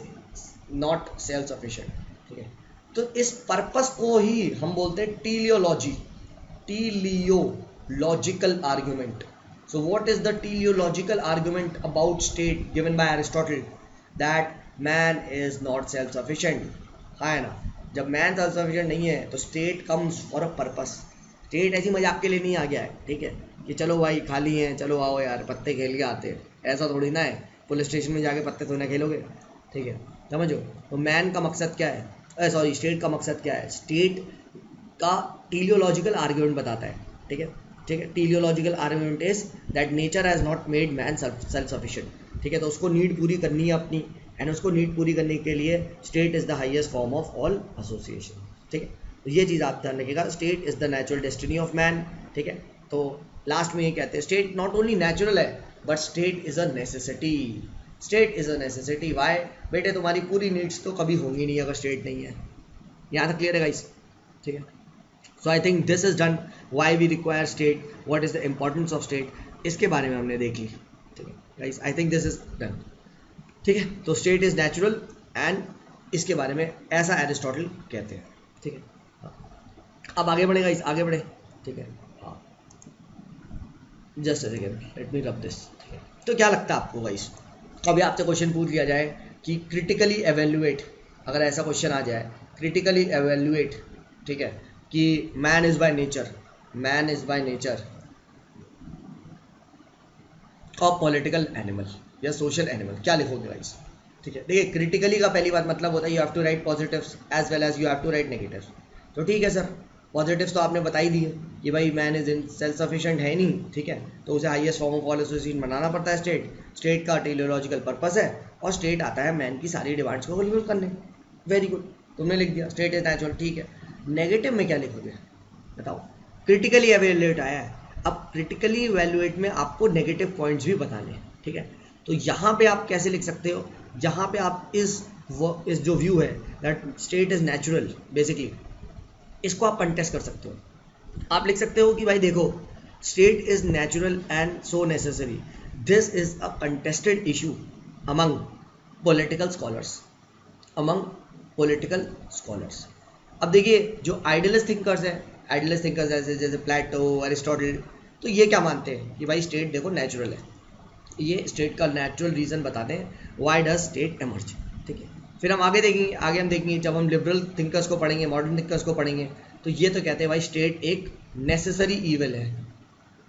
not self sufficient. ठीक है, तो इस पर्पस को ही हम बोलते हैं टीलियोलॉजिकल argument. So what is the teleological argument about state given by Aristotle? That man is not self-sufficient. हाँ है ना, जब मैन सेल्फ सफिशिएंट नहीं है तो state comes for a purpose. State ऐसी मजाक के लिए नहीं आ गया है। ठीक है, कि चलो भाई खाली हैं, चलो आओ यार पत्ते खेल के आते हैं, ऐसा थोड़ी ना है। पुलिस स्टेशन में जाके पत्ते थोड़ी ना खेलोगे। ठीक है, समझो, तो मैन का मकसद क्या है, सॉरी स्टेट का मकसद क्या है? स्टेट का टीलियोलॉजिकल आर्ग्यूमेंट बताता है। ठीक है, ठीक है, टीलियोलॉजिकल argument is that nature has not made man self sufficient. ठीक है, तो उसको नीड पूरी करनी है अपनी, एंड उसको नीड पूरी करने के लिए state is the highest form of all association. ठीक है, तो ये चीज़ आप ध्यान रखिएगा, state is the natural destiny of man. ठीक है, तो लास्ट में ये कहते हैं स्टेट नॉट ओनली नेचुरल है but state is a necessity. State is a necessity. Why? बेटे तुम्हारी पूरी नीड्स तो कभी होंगी नहीं अगर स्टेट नहीं है। यहाँ तक क्लियर है गाइस? ठीक है, so I think this is done, why we require state, what is the importance of state, इसके बारे में हमने देख ली। ठीक है guys, I think this is done. ठीक है, तो स्टेट इज नेचुरल एंड इसके बारे में ऐसा एरिस्टोटल कहते हैं। ठीक है, हाँ। अब आगे बढ़े गाइस, आगे बढ़े। ठीक है, हाँ, just a second, let me rub this. ठीक है, तो क्या लगता है आपको गाइस, कभी आपसे क्वेश्चन पूछ लिया जाए कि क्रिटिकली एवेल्युएट, अगर ऐसा क्वेश्चन आ जाए क्रिटिकली एवेल्युएट, ठीक है, कि मैन इज बाय नेचर और पॉलिटिकल एनिमल या सोशल एनिमल, क्या लिखोगे गाइस? ठीक है, देखिए क्रिटिकली का पहली बात मतलब होता है you have to write positives as well as you have to write negatives. तो ठीक है सर, पॉजिटिव्स तो आपने बता ही दिए कि भाई man is in self sufficient है नहीं। ठीक है, तो उसे highest form of all association बनाना पड़ता है स्टेट का टेलियोलॉजिकल पर्पस है, और स्टेट आता है मैन की सारी डिमांड्स को फुलफिल करने। वेरी गुड, तुमने लिख दिया स्टेट इज नेचुरल। ठीक है, नेगेटिव में क्या लिखोगे बताओ? क्रिटिकली एवेल्युएट आया है, अब क्रिटिकली एवेल्युएट में आपको नेगेटिव पॉइंट्स भी बताने हैं। ठीक है, तो यहाँ पे आप कैसे लिख सकते हो, यहाँ पे आप इस जो व्यू है that state is natural, basically इसको आप कंटेस्ट कर सकते हो। आप लिख सकते हो कि भाई देखो, state is natural and so necessary, this is a contested issue among political scholars. अब देखिए, जो आइडियलिस्ट थिंकर्स हैं जैसे प्लेटो, अरिस्टोटल, तो ये क्या मानते हैं कि भाई स्टेट देखो नेचुरल है, ये स्टेट का नेचुरल रीज़न बताते हैं व्हाई डज स्टेट एमर्ज। ठीक है, फिर हम आगे हम देखेंगे जब हम लिबरल थिंकर्स को पढ़ेंगे, मॉडर्न थिंकर्स को पढ़ेंगे, तो ये तो कहते हैं भाई स्टेट एक नेसेसरी ईविल है,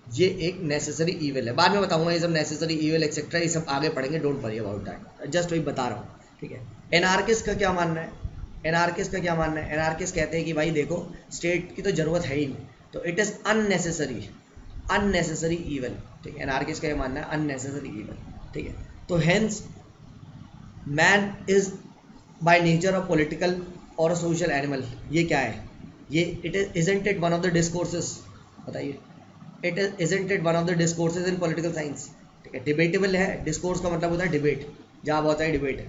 ये एक नेसेसरी ईविल है। बाद में बताऊंगा ये सब नेसेसरी ईविल एक्सेट्रा, ये सब आगे पढ़ेंगे, don't worry about that, just वही बता रहा हूँ। ठीक है, एनार्किस्ट का क्या मानना है? एनार्किस्ट कहते हैं कि भाई देखो स्टेट की तो ज़रूरत है ही नहीं, तो इट इज़ अननेसेसरी ईविल। ठीक है, एनार्किस्ट का ये मानना है अननेसेसरी ईविल। ठीक है, तो hence man is by nature a political और अ सोशल एनिमल। ये क्या है? ये isn't it one of the discourses, बताइए, isn't it one of the discourses in political science. ठीक है, डिबेटेबल है, डिस्कोर्स का मतलब होता है डिबेट, जहाँ बहुत सारी डिबेट है।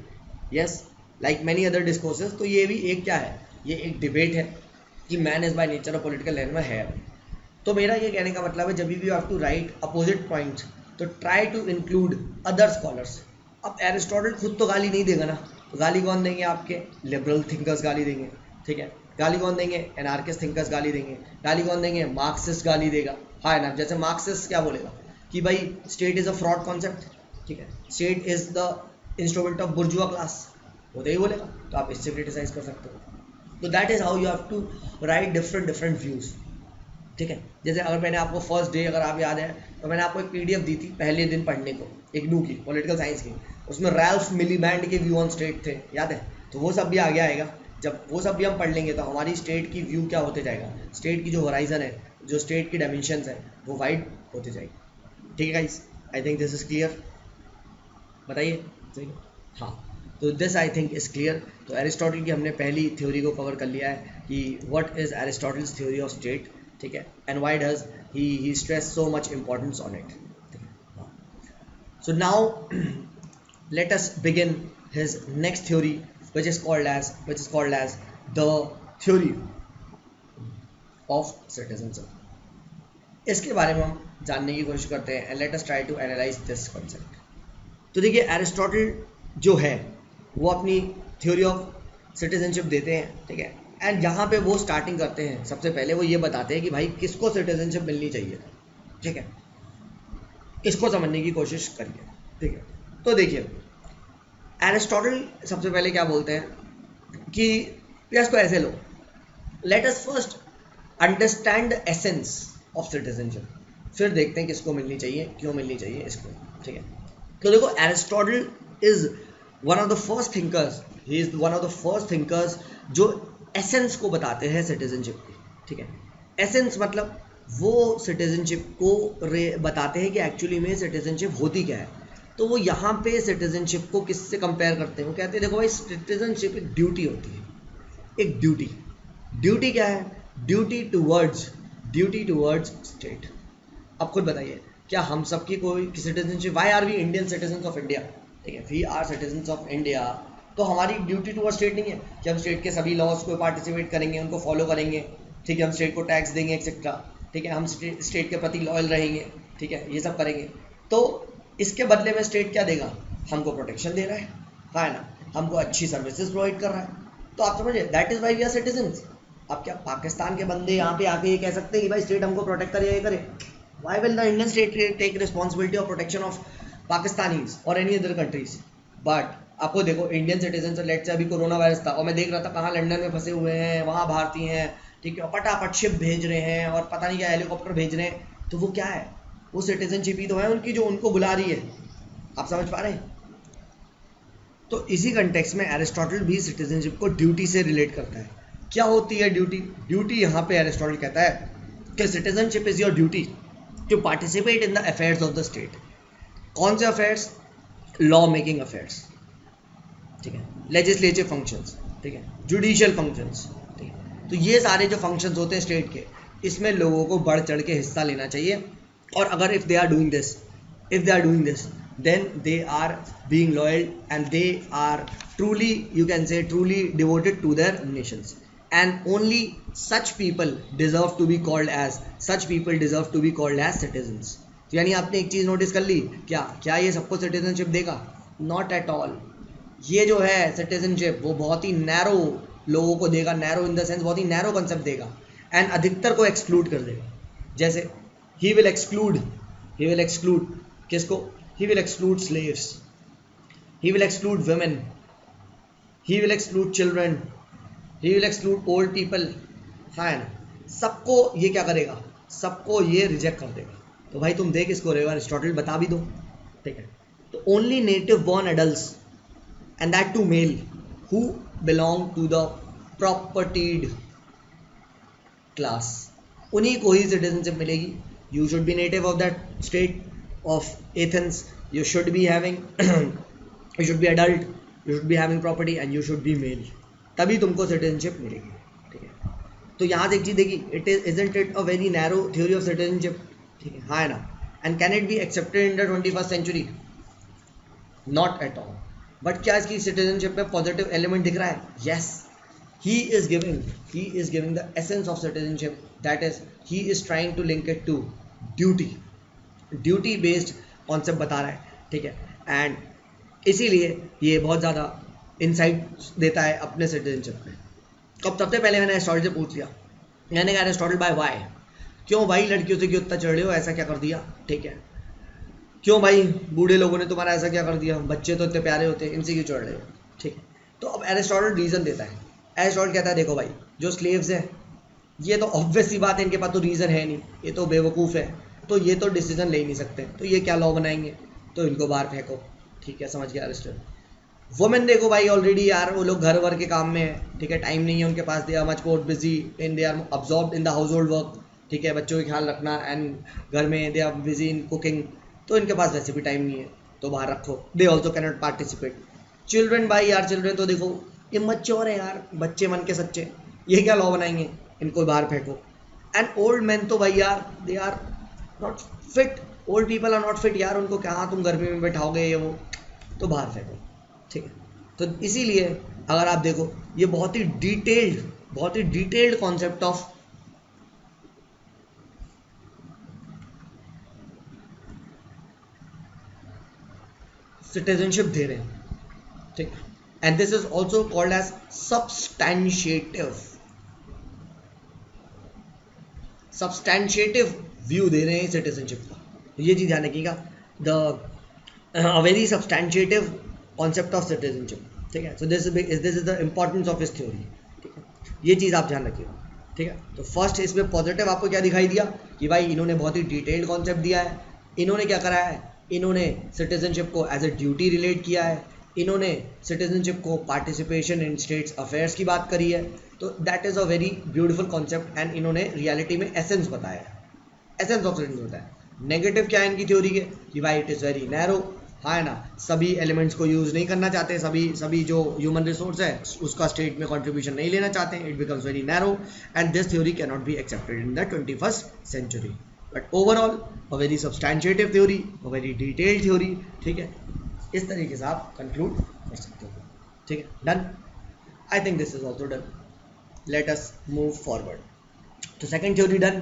Yes, like many other discourses, तो ये भी एक क्या है, ये एक डिबेट है कि man is by nature a political animal है। तो मेरा ये कहने का मतलब है जब भी you have to write opposite points, तो try to include other scholars. अब एरिस्टोटल खुद तो गाली नहीं देगा ना, तो गाली कौन देंगे? आपके लिबरल थिंकर्स गाली देंगे। ठीक है, गाली कौन देंगे? एनार्किस्ट थिंकर्स गाली देंगे। गाली कौन देंगे? मार्क्सिस्ट गाली देगा। हाँ ना, जैसे मार्क्सिस्ट क्या बोलेगा कि भाई state is a fraud concept, ठीक है, state is the instrument of बुर्जुआ class, वो तो यही बोलेगा। तो आप इससे क्रिटिसाइज कर सकते हो। तो that is how you have to write different different views, ठीक है। जैसे अगर मैंने आपको फर्स्ट डे, अगर आप याद है, तो मैंने आपको एक पीडीएफ दी थी पहले दिन पढ़ने को, एक डू की, पॉलिटिकल साइंस की, उसमें रैल्फ मिलीबैंड के व्यू ऑन स्टेट थे, याद है? तो वो सब भी आगे आएगा। जब वो सब भी हम पढ़ लेंगे तो हमारी स्टेट की व्यू क्या होते जाएगा, स्टेट की जो होराइजन है, जो स्टेट की डायमेंशंस है, वो वाइड होते जाएगी। ठीक है guys, I think this is clear, बताइए। ठीक है, हाँ, तो this I think is clear. तो एरिस्टोटल की हमने पहली थ्योरी को कवर कर लिया है कि what is Aristotle's theory of state, ठीक है, and why does he stress so much importance on it. So now let us begin his next theory, which is called as the theory of citizenship। इसके बारे में हम जानने की कोशिश करते हैं, and let us try to analyze this concept। तो देखिए, एरिस्टोटल जो है वो अपनी थ्योरी ऑफ सिटीजनशिप देते हैं, ठीक है, एंड यहाँ पे वो स्टार्टिंग करते हैं, सबसे पहले वो ये बताते हैं कि भाई किसको सिटीजनशिप मिलनी चाहिए, ठीक है, इसको समझने की कोशिश करिए, ठीक है। तो देखिए, एरिस्टोटल सबसे पहले क्या बोलते हैं कि इसको ऐसे लो, let us first understand the essence of citizenship, फिर देखते हैं किसको मिलनी चाहिए, क्यों मिलनी चाहिए इसको, ठीक है। तो देखो, Aristotle is one of the first thinkers, he is one of the first thinkers जो एसेंस को बताते हैं सिटीजनशिप की, ठीक है। एसेंस मतलब वो सिटीजनशिप को बताते हैं कि एक्चुअली में सिटीजनशिप होती क्या है। तो वो यहाँ पे सिटीजनशिप को किससे कंपेयर करते हैं? वो कहते हैं देखो भाई, सिटीजनशिप एक ड्यूटी होती है, एक ड्यूटी। ड्यूटी क्या है? Duty towards state. अब खुद बताइए, क्या हम सबकी कोई citizenship, why are we Indian citizen of India, ठीक है, we are citizen of India, तो हमारी ड्यूटी टूवर्ड स्टेट नहीं है कि हम स्टेट के सभी लॉज को पार्टिसिपेट करेंगे, उनको फॉलो करेंगे, ठीक है, हम स्टेट को टैक्स देंगे एक्सेट्रा, ठीक है, हम स्टेट के प्रति लॉयल रहेंगे, ठीक है, ये सब करेंगे। तो इसके बदले में स्टेट क्या देगा? हमको प्रोटेक्शन दे रहा है ना, हमको अच्छी सर्विसेज प्रोवाइड कर रहा है। तो आप समझिए, that is why we are citizens. अब क्या पाकिस्तान के बंदे यहाँ पे आके ये कह सकते हैं कि भाई स्टेट हमको प्रोटेक्ट करे, ये करे? Why will the Indian state take responsibility of protection of Pakistanis और एनी अदर कंट्रीज? बट आपको देखो, इंडियन सिटीजन, लेट से अभी कोरोना वायरस था और मैं देख रहा था कहाँ लंदन में फंसे हुए हैं, वहाँ भारतीय हैं, ठीक है, फटाफट शिप भेज रहे हैं और पता नहीं क्या हेलीकॉप्टर भेज रहे हैं। तो वो क्या है? वो सिटीजनशिप ही तो है उनकी, जो उनको बुला रही है। आप समझ पा रहे हैं? तो इसी कंटेक्स्ट में एरिस्टोटल भी सिटीजनशिप को ड्यूटी से रिलेट करता है। क्या होती है ड्यूटी? ड्यूटी यहाँ पे एरिस्टोटल कहता है कि citizenship is your duty to participate in the affairs of the state. कौन से अफेयर्स? लॉ मेकिंग अफेयर्स, ठीक है, लेजिस्लेटिव फंक्शंस, ठीक है, जुडिशियल फंक्शंस, ठीक है। तो ये सारे जो फंक्शंस होते हैं स्टेट के, इसमें लोगों को बढ़ चढ़ के हिस्सा लेना चाहिए। और अगर if they are doing this then they are being loyal and they are truly, you can say, truly devoted to their nations, and only such people deserve to be called as citizens। तो यानी आपने एक चीज़ notice कर ली, क्या ये सबको citizenship देगा? Not at all. ये जो है सिटीजनशिप, वो बहुत ही नैरो लोगों को देगा, नैरो इन द सेंस बहुत ही नैरो कंसेप्ट देगा, एंड अधिकतर को एक्सक्लूड कर देगा। जैसे ही विल एक्सक्लूड किसको? He will exclude slaves, he will exclude women, he will exclude children, he will exclude old people। हाँ है ना, सबको ये क्या करेगा? सबको ये रिजेक्ट कर देगा। तो भाई तुम देख इसको रहे हो, एरिस्टोटल बता भी दो, ठीक है। तो only native born adults and that too male who belong to the propertied class, उन्हीं को ही सिटीजनशिप मिलेगी। You should be native of that state of Athens, you should be having you should be adult, you should be having property and you should be male, तभी तुमको citizenship मिलेगी, ठीक है। तो यहाँ से एक चीज़ देखी, it is isn't it a very narrow theory of citizenship, ठीक है, हाँ है ना। and can it be accepted in the 21st century? not at all। But क्या इसकी सिटीजनशिप में पॉजिटिव एलिमेंट दिख रहा है? yes, he is giving the essence of citizenship, that is he is trying to link it to duty based concept बता रहा है, ठीक है, एंड इसीलिए ये बहुत ज़्यादा इंसाइट देता है अपने सिटीजनशिप में। तो अब सबसे पहले मैंने एरिस्टोटल से पूछ लिया, मैंने कहा एरिस्टोटल बाय वाई, क्यों भाई लड़कियों से क्यों इतना चढ़ रहे हो, ऐसा क्या कर दिया, ठीक है, क्यों भाई बूढ़े लोगों ने तुम्हारा ऐसा क्या कर दिया, बच्चे तो इतने प्यारे होते हैं, इनसे क्यों चढ़ रहे हो, ठीक है। तो अब एरिस्टोटल रीज़न देता है, एरिस्टोटल कहता है देखो भाई जो स्लेव्स हैं ये तो ऑब्वियस सी बात है, इनके पास तो रीज़न है नहीं, ये तो बेवकूफ़ है, तो ये तो डिसीजन ले ही नहीं सकते, तो ये क्या लॉ बनाएंगे, तो इनको बाहर फेंको, ठीक है, समझ गया एरिस्टोटल। वुमेन देखो भाई ऑलरेडी यार वो लोग घर वर के काम में है, ठीक है, टाइम नहीं है उनके पास, they are much more busy in, they are absorbed in the household work, ठीक है, बच्चों का ख्याल रखना एंड घर में they are busy in cooking, तो इनके पास वैसे भी टाइम नहीं है, तो बाहर रखो, they also cannot participate. Children भाई यार चिल्ड्रन तो देखो इमैच्योर है यार, बच्चे मन के सच्चे, ये क्या लॉ बनाएंगे, इनको बाहर फेंको। एंड ओल्ड मैन तो भाई यार they are not fit, old people are not fit यार, उनको कहाँ तुम गर्मी में बैठाओगे ये वो, तो बाहर फेंको, ठीक है। तो इसीलिए अगर आप देखो ये बहुत ही डिटेल्ड कॉन्सेप्ट ऑफ सिटीजनशिप दे रहे हैं, ठीक है, and this is also called as substantiative view दे रहे हैं सिटीजनशिप का, तो ये चीज ध्यान रखिएगा, the very substantiative concept of citizenship, ठीक है। So this is the importance of his theory, ठीक है, ये चीज़ आप ध्यान रखिएगा, ठीक है। तो फर्स्ट इसमें पॉजिटिव आपको क्या दिखाई दिया कि भाई इन्होंने बहुत ही डिटेल्ड कॉन्सेप्ट दिया है, इन्होंने क्या करा है, इन्होंने सिटीजनशिप को एज ए ड्यूटी रिलेट किया है, इन्होंने सिटीजनशिप को पार्टिसिपेशन इन स्टेट्स अफेयर्स की बात करी है, तो that is a very beautiful concept and इन्होंने रियलिटी में एसेंस बताया है, एसेंस ऑफ सिटीजनशिप बताया। नेगेटिव क्या है इनकी थ्योरी के कि भाई इट इज़ वेरी नैरो, हाँ है ना, सभी एलिमेंट्स को यूज़ नहीं करना चाहते, सभी जो ह्यूमन रिसोर्स है उसका स्टेट में कंट्रीब्यूशन नहीं लेना चाहते हैं, it becomes very narrow and this theory can not be accepted in the 21st century, but overall a very substantiative theory, a very detailed theory, ठीक है, इस तरीके से आप कंक्लूड कर सकते हो, ठीक है, done. I think this is also done, let us move forward. तो second theory done,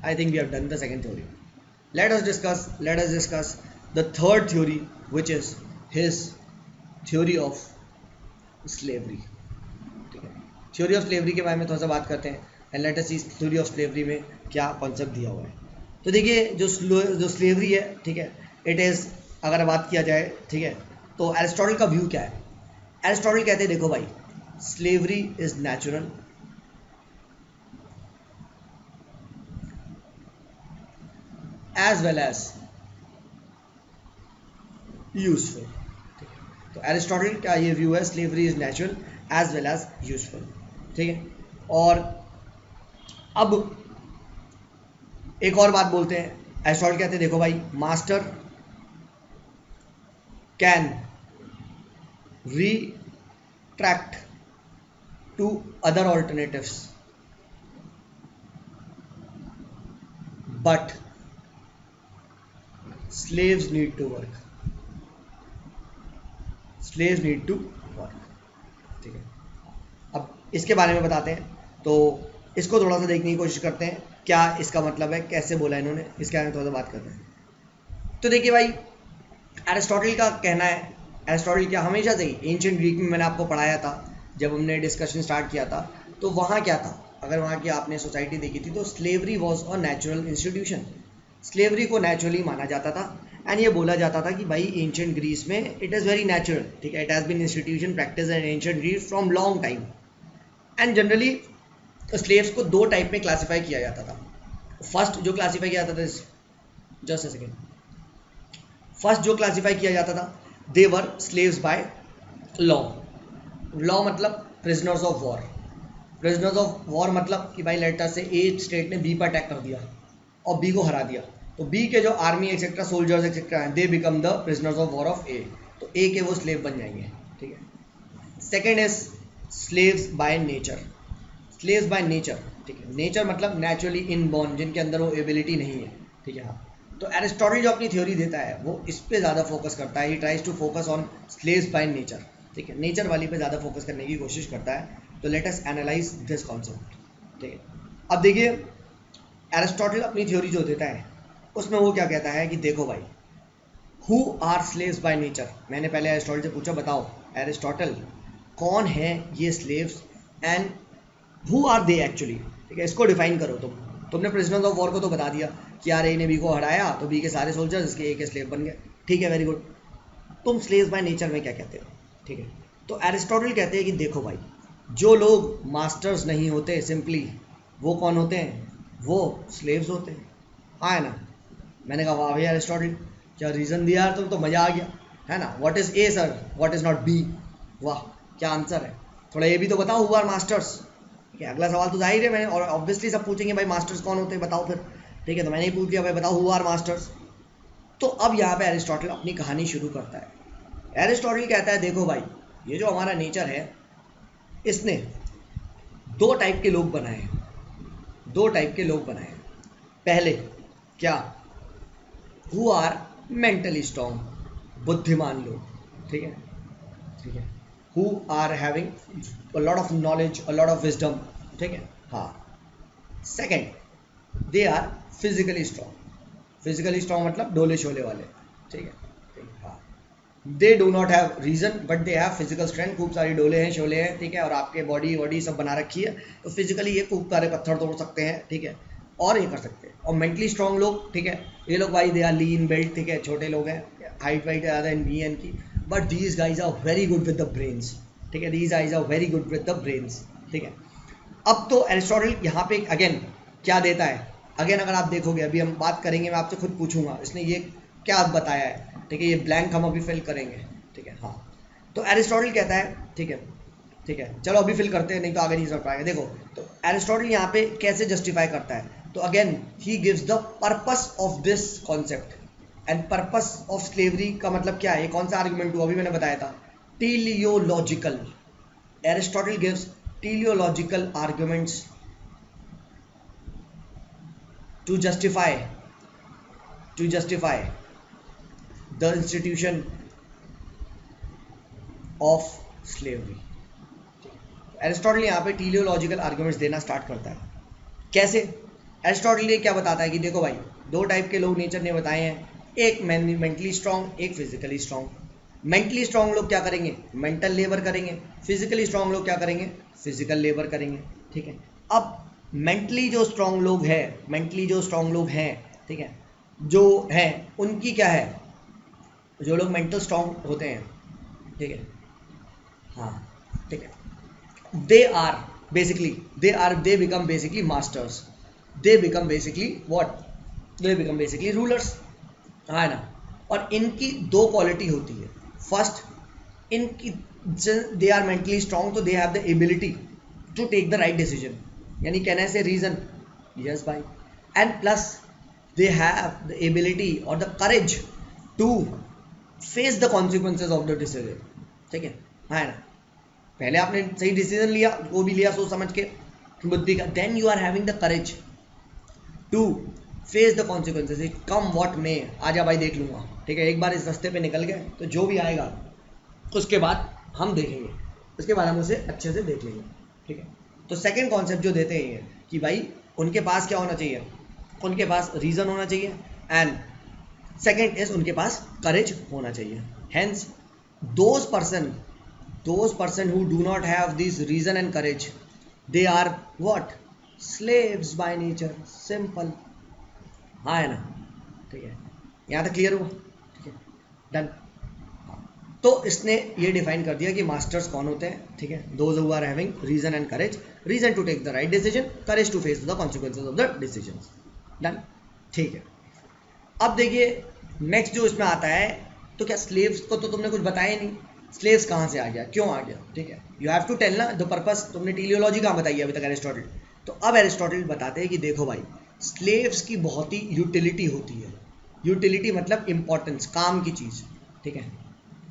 I think we have done the second theory. let us discuss the third theory, which is his theory of slavery, ठीक है, theory of slavery के बारे में थोड़ा सा बात करते हैं and let us see theory of slavery में क्या कॉन्सेप्ट दिया हुआ है। तो देखिए जो स्लेवरी है, ठीक है, इट इज़, अगर बात किया जाए, ठीक है, तो एरिस्टोटल का व्यू क्या है, एरिस्टोटल कहते हैं देखो भाई slavery is natural as well as useful, तो एरिस्टोटल का ये व्यू है, slavery is natural as well as useful, ठीक है। और अब एक और बात बोलते हैं, एरिस्टोटल कहते हैं देखो भाई master can retract to other alternatives but slaves need to work, ठीक है। अब इसके बारे में बताते हैं, तो इसको थोड़ा सा देखने की कोशिश करते हैं क्या इसका मतलब है, कैसे बोला इन्होंने, इसके बारे में थोड़ा सा बात करते हैं। तो देखिए भाई एरिस्टोटल का कहना है, एरिस्टोटल क्या हमेशा से ही एंशिएंट ग्रीक में मैंने आपको पढ़ाया था जब हमने डिस्कशन स्टार्ट किया था, तो वहाँ क्या था, अगर वहाँ की आपने सोसाइटी देखी थी तो slavery was a natural institution, slavery को नेचुरली माना जाता था एंड ये बोला जाता था कि भाई एंशिएंट ग्रीस में इट इज़ वेरी नेचुरल, ठीक है, it has been institution practice in ancient Greece from long time and generally slaves को दो टाइप में क्लासीफाई किया जाता था। फर्स्ट जो क्लासीफाई किया जाता था, जस्ट अ सेकेंड, फर्स्ट जो क्लासीफाई किया जाता था दे वर स्लेव्स बाय लॉ, लॉ मतलब prisoners of war, prisoners of war मतलब कि भाई लेटर से ए स्टेट ने बी पर अटैक कर दिया और बी को हरा दिया, तो बी के जो आर्मी एक्सेट्रा सोल्जर्स एक्सेट्रा हैं they become the prisoners of war of A, तो ए के वो स्लेव बन जाएंगे, ठीक है। Second is slaves by nature, slaves by nature, ठीक है, नेचर मतलब नेचुरली इनबॉर्न, जिनके अंदर वो एबिलिटी नहीं है, ठीक है। हाँ, तो एरिस्टोटल जो अपनी थ्योरी देता है वो इस पे ज़्यादा फोकस करता है, he tries to focus on slaves by nature, ठीक है, नेचर वाली पे ज़्यादा फोकस करने की कोशिश करता है। तो let us analyse this concept, ठीक है। अब देखिए एरिस्टोटल अपनी थ्योरी जो देता है उसमें वो क्या कहता है कि देखो भाई who are slaves by nature, मैंने पहले एरिस्टोटल से पूछा बताओ एरिस्टोटल कौन है ये slaves and who are they actually, ठीक है, इसको डिफाइन करो तुमने प्रिजनर्स ऑफ वॉर को तो बता दिया कि यार ए ने बी को हराया तो बी के सारे सोल्जर्स इसके ए के स्लेव बन गए, ठीक है, वेरी गुड। तुम स्लेव्स बाय नेचर में क्या कहते हो, ठीक है। तो एरिस्टोटल कहते हैं कि देखो भाई, जो लोग मास्टर्स नहीं होते सिंपली, वो कौन होते हैं, वो स्लेव्स होते हैं, हाँ है ना। मैंने कहा वाह भाई एरिस्टोटल, क्या रीज़न दिया यार, तुम तो मज़ा आ गया, है ना। What is a sir, what is not be, वाह क्या आंसर है। थोड़ा ये भी तो बताओ, हु आर मास्टर्स, ठीक है। अगला सवाल तो जाहिर है मैंने, और ऑब्वियसली सब पूछेंगे भाई मास्टर्स कौन होते हैं बताओ फिर, ठीक है। तो मैंने ही पूछ दिया भाई बताओ हु आर मास्टर्स। तो अब यहाँ पे एरिस्टोटल अपनी कहानी शुरू करता है। एरिस्टोटल कहता है देखो भाई, ये जो हमारा नेचर है, इसने दो टाइप के लोग बनाए हैं, दो टाइप के लोग बनाए हैं। पहले क्या, हु आर मेंटली स्ट्रॉन्ग, बुद्धिमान लोग, ठीक है, ठीक है, who are having a lot of knowledge, a lot of wisdom, ठीक है, हाँ। Second, they are physically strong, physically strong मतलब डोले शोले वाले, ठीक है, ठीक है, हाँ। They do not have reason but they have physical strength, खूब सारी डोले हैं शोले हैं, ठीक है, और आपके बॉडी वॉडी सब बना रखी है, तो फिजिकली ये खूब सारे पत्थर तोड़ सकते हैं, ठीक है, और ये कर सकते हैं। और मेंटली स्ट्रॉन्ग लोग, ठीक है, ये लोग भाई दे आर लीन बिल्ड, ठीक है, छोटे लोग हैं, हाइट वाइट ज़्यादा इन बी एन की, but these guys are very good with the brains, ठीक है, these guys are very good with the brains, ठीक है। अब तो एरिस्टोटल यहाँ पे अगेन क्या देता है, अगेन अगर आप देखोगे, अभी हम बात करेंगे, मैं आपसे खुद पूछूंगा इसने ये क्या बताया है, ठीक है, ये ब्लैंक हम अभी फिल करेंगे, ठीक है, हाँ। तो एरिस्टोटल कहता है, ठीक है, ठीक है, चलो अभी फिल करते हैं, नहीं तो आगे नहीं समझ पाएगा। देखो, तो एरिस्टोटल यहाँ पे कैसे जस्टिफाई करता है, तो again he gives the purpose of this concept, and purpose of slavery का मतलब क्या है, कौन सा आर्गुमेंट हुआ, अभी मैंने बताया था, teleological. Aristotle gives teleological arguments to justify the institution of slavery। Aristotle यहाँ पे टेलियोलॉजिकल आर्ग्यूमेंट्स देना स्टार्ट करता है। कैसे? एरिस्टोटल ये क्या बताता है कि देखो भाई, दो टाइप के लोग नेचर ने बताए हैं, एक मेंटली स्ट्रांग, एक फिजिकली स्ट्रांग। मेंटली स्ट्रांग लोग क्या करेंगे, मेंटल लेबर करेंगे, फिजिकली स्ट्रांग लोग क्या करेंगे, फिजिकल लेबर करेंगे, ठीक है। अब मेंटली जो स्ट्रांग लोग हैं, ठीक है, जो हैं उनकी क्या है, जो लोग मेंटल स्ट्रांग होते हैं, ठीक है, हाँ, ठीक है, they become basically masters, they become basically what, they become basically rulers, है ना। और इनकी दो क्वालिटी होती है। फर्स्ट, इनकी दे आर मेंटली स्ट्रांग, तो they have the ability to take the right decision, यानी कहने से रीजन, यस भाई, and plus they have the ability और the courage to face the consequences of the decision, ठीक है ना। पहले आपने सही डिसीजन लिया, वो भी लिया सोच समझ के, बुद्धि का, then you are having the courage to face the consequences, come what may, आजा भाई देख लूंगा, ठीक है। एक बार इस रास्ते पे निकल गए तो जो भी आएगा उसके बाद हम देखेंगे, उसके बाद हम उसे अच्छे से देख लेंगे, ठीक है। तो सेकंड कॉन्सेप्ट जो देते हैं कि भाई उनके पास क्या होना चाहिए, उनके पास रीजन होना चाहिए, एंड सेकंड इज उनके पास करेज होना चाहिए। Hence those person who do not have this reason and courage, they are what, slaves by nature, simple, हाँ है ना, ठीक है, यहाँ तक क्लियर हुआ, ठीक है, डन। तो इसने ये डिफाइन कर दिया कि मास्टर्स कौन होते हैं, ठीक है, those who are having reason and courage, reason to take the right decision, courage to face the consequences of the decisions, done, ठीक है। अब देखिए नेक्स्ट जो इसमें आता है, तो क्या स्लेव्स को तो तुमने कुछ बताया नहीं, स्लेव्स कहाँ से आ गया, क्यों आ गया, ठीक है, यू हैव टू टेल ना द पर्पस। तुमने टेलियोलॉजी कहाँ बताई है अभी तक एरिस्टोटल, तो अब एरिस्टोटल बताते हैं कि देखो भाई, स्लेव्स की बहुत ही यूटिलिटी होती है। यूटिलिटी मतलब इंपॉर्टेंस, काम की चीज़, ठीक है,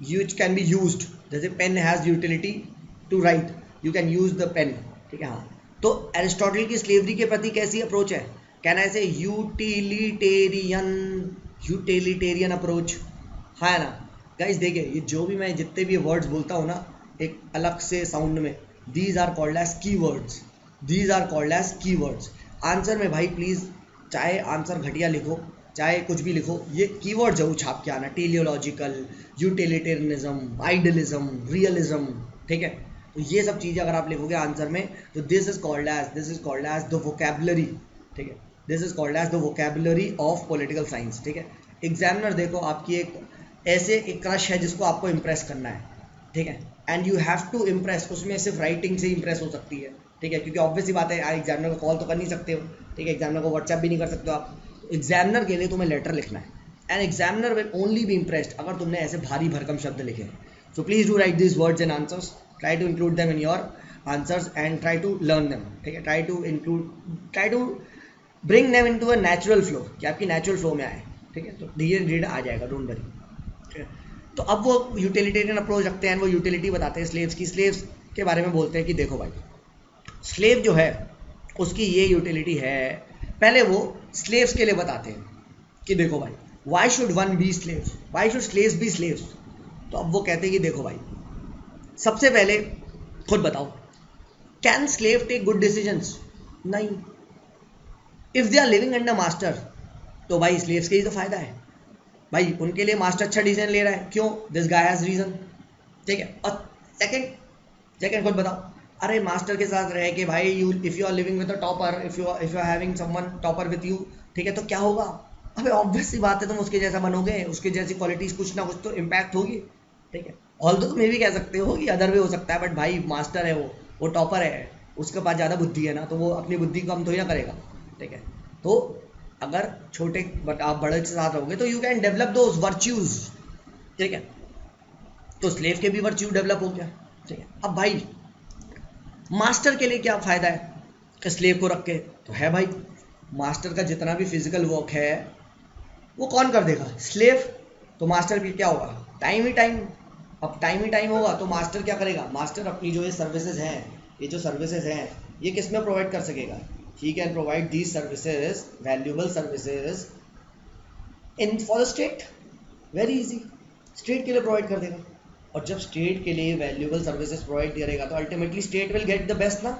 यूज कैन बी यूज्ड, जैसे pen has utility to write, you can use the pen, ठीक है, हाँ। तो एरिस्टोटल की स्लेवरी के प्रति कैसी अप्रोच है, कहना ऐसे यूटिलिटेरियन अप्रोच, है ना। गाइस देखिए, ये जो भी मैं जितने भी वर्ड्स बोलता हूँ ना एक अलग से साउंड में, these are called as keywords, these are called as keywords. Answer में भाई प्लीज़, चाहे आंसर घटिया लिखो चाहे कुछ भी लिखो, ये कीवर्ड जरूर छाप के आना, टेलियोलॉजिकल, यूटिलिटेरियनिज्म, आइडियलिज्म, रियलिज्म, ठीक है। तो ये सब चीज़ें अगर आप लिखोगे आंसर में, तो this is called as the vocabulary, ठीक है, this is called as the vocabulary of political science, ठीक है। एग्जामिनर देखो आपकी एक ऐसे एक क्रश है जिसको आपको इम्प्रेस करना है, ठीक है, and you have to impress, उसमें सिर्फ राइटिंग से इम्प्रेस हो सकती है, ठीक है, क्योंकि ऑब्वियस ही बात है यार, एग्जामिनर को कॉल तो कर नहीं सकते हो, ठीक है, एग्जामिनर को व्हाट्सएप भी नहीं कर सकते हो आप, तो एग्जामिनर के लिए तुम्हें लेटर लिखना है, and examiner will only B impressed अगर तुमने ऐसे भारी भरकम शब्द लिखे हैं। So please do right this words and answers, try to include them in your answers and try to learn them, ठीक है, try to bring them into a natural flow, कि आपकी natural flow में आए, ठीक है, तो धीरे धीरे आ जाएगा, डोंट वरी, ठीक है। तो अब वो यूटिलिटेरियन अप्रोच रखते हैं, वो यूटिलिटी बताते हैं स्लेव्स की, स्लेव्स के बारे में बोलते हैं कि देखो भाई, स्लेव जो है उसकी ये यूटिलिटी है, पहले वो स्लेव्स के लिए बताते हैं कि देखो भाई, why should one be slaves, why should slaves be slaves. तो अब वो कहते हैं कि देखो भाई, सबसे पहले खुद बताओ, can slave take good decisions? नहीं। If they are living under master, तो भाई स्लेव्स के ही तो फायदा है, भाई उनके लिए मास्टर अच्छा डिसीजन ले रहा है, क्यों? दिस गाय हैज रीजन, ठीक है। और सेकंड खुद बताओ, अरे मास्टर के साथ रह के भाई, you if you are living with a topper, if you are having someone topper with you, ठीक है, तो क्या होगा? अबे ऑब्वियस सी बात है, तुम उसके जैसा बनोगे, उसके जैसी क्वालिटीज कुछ ना कुछ तो इम्पैक्ट होगी, ठीक है। ऑल्दो तुम ये भी कह सकते हो कि अदर वे हो सकता है, बट भाई मास्टर है, वो टॉपर है, उसके पास ज़्यादा बुद्धि है ना, तो वो अपनी बुद्धि को कम थोड़ी ना करेगा, ठीक है। तो अगर छोटे बट आप बड़े के साथ रहोगे तो you can develop those virtues, ठीक है। तो स्लेव के भी वर्च्यू डेवलप हो गया, ठीक है। अब भाई मास्टर के लिए क्या फ़ायदा है स्लेव को रख के? तो है भाई, मास्टर का जितना भी फिजिकल वर्क है वो कौन कर देगा? स्लेव। तो मास्टर भी क्या होगा? टाइम ही टाइम। अब टाइम ही टाइम होगा तो मास्टर क्या करेगा? मास्टर अपनी जो ये सर्विसेज हैं, ये जो सर्विसेज हैं, ये किस में प्रोवाइड कर सकेगा? He can provide these services, valuable services in for the state, very easy, state के लिए प्रोवाइड कर देगा। और जब स्टेट के लिए वैल्यूएबल सर्विसेज प्रोवाइड करेगा तो ultimately state will get the best ना,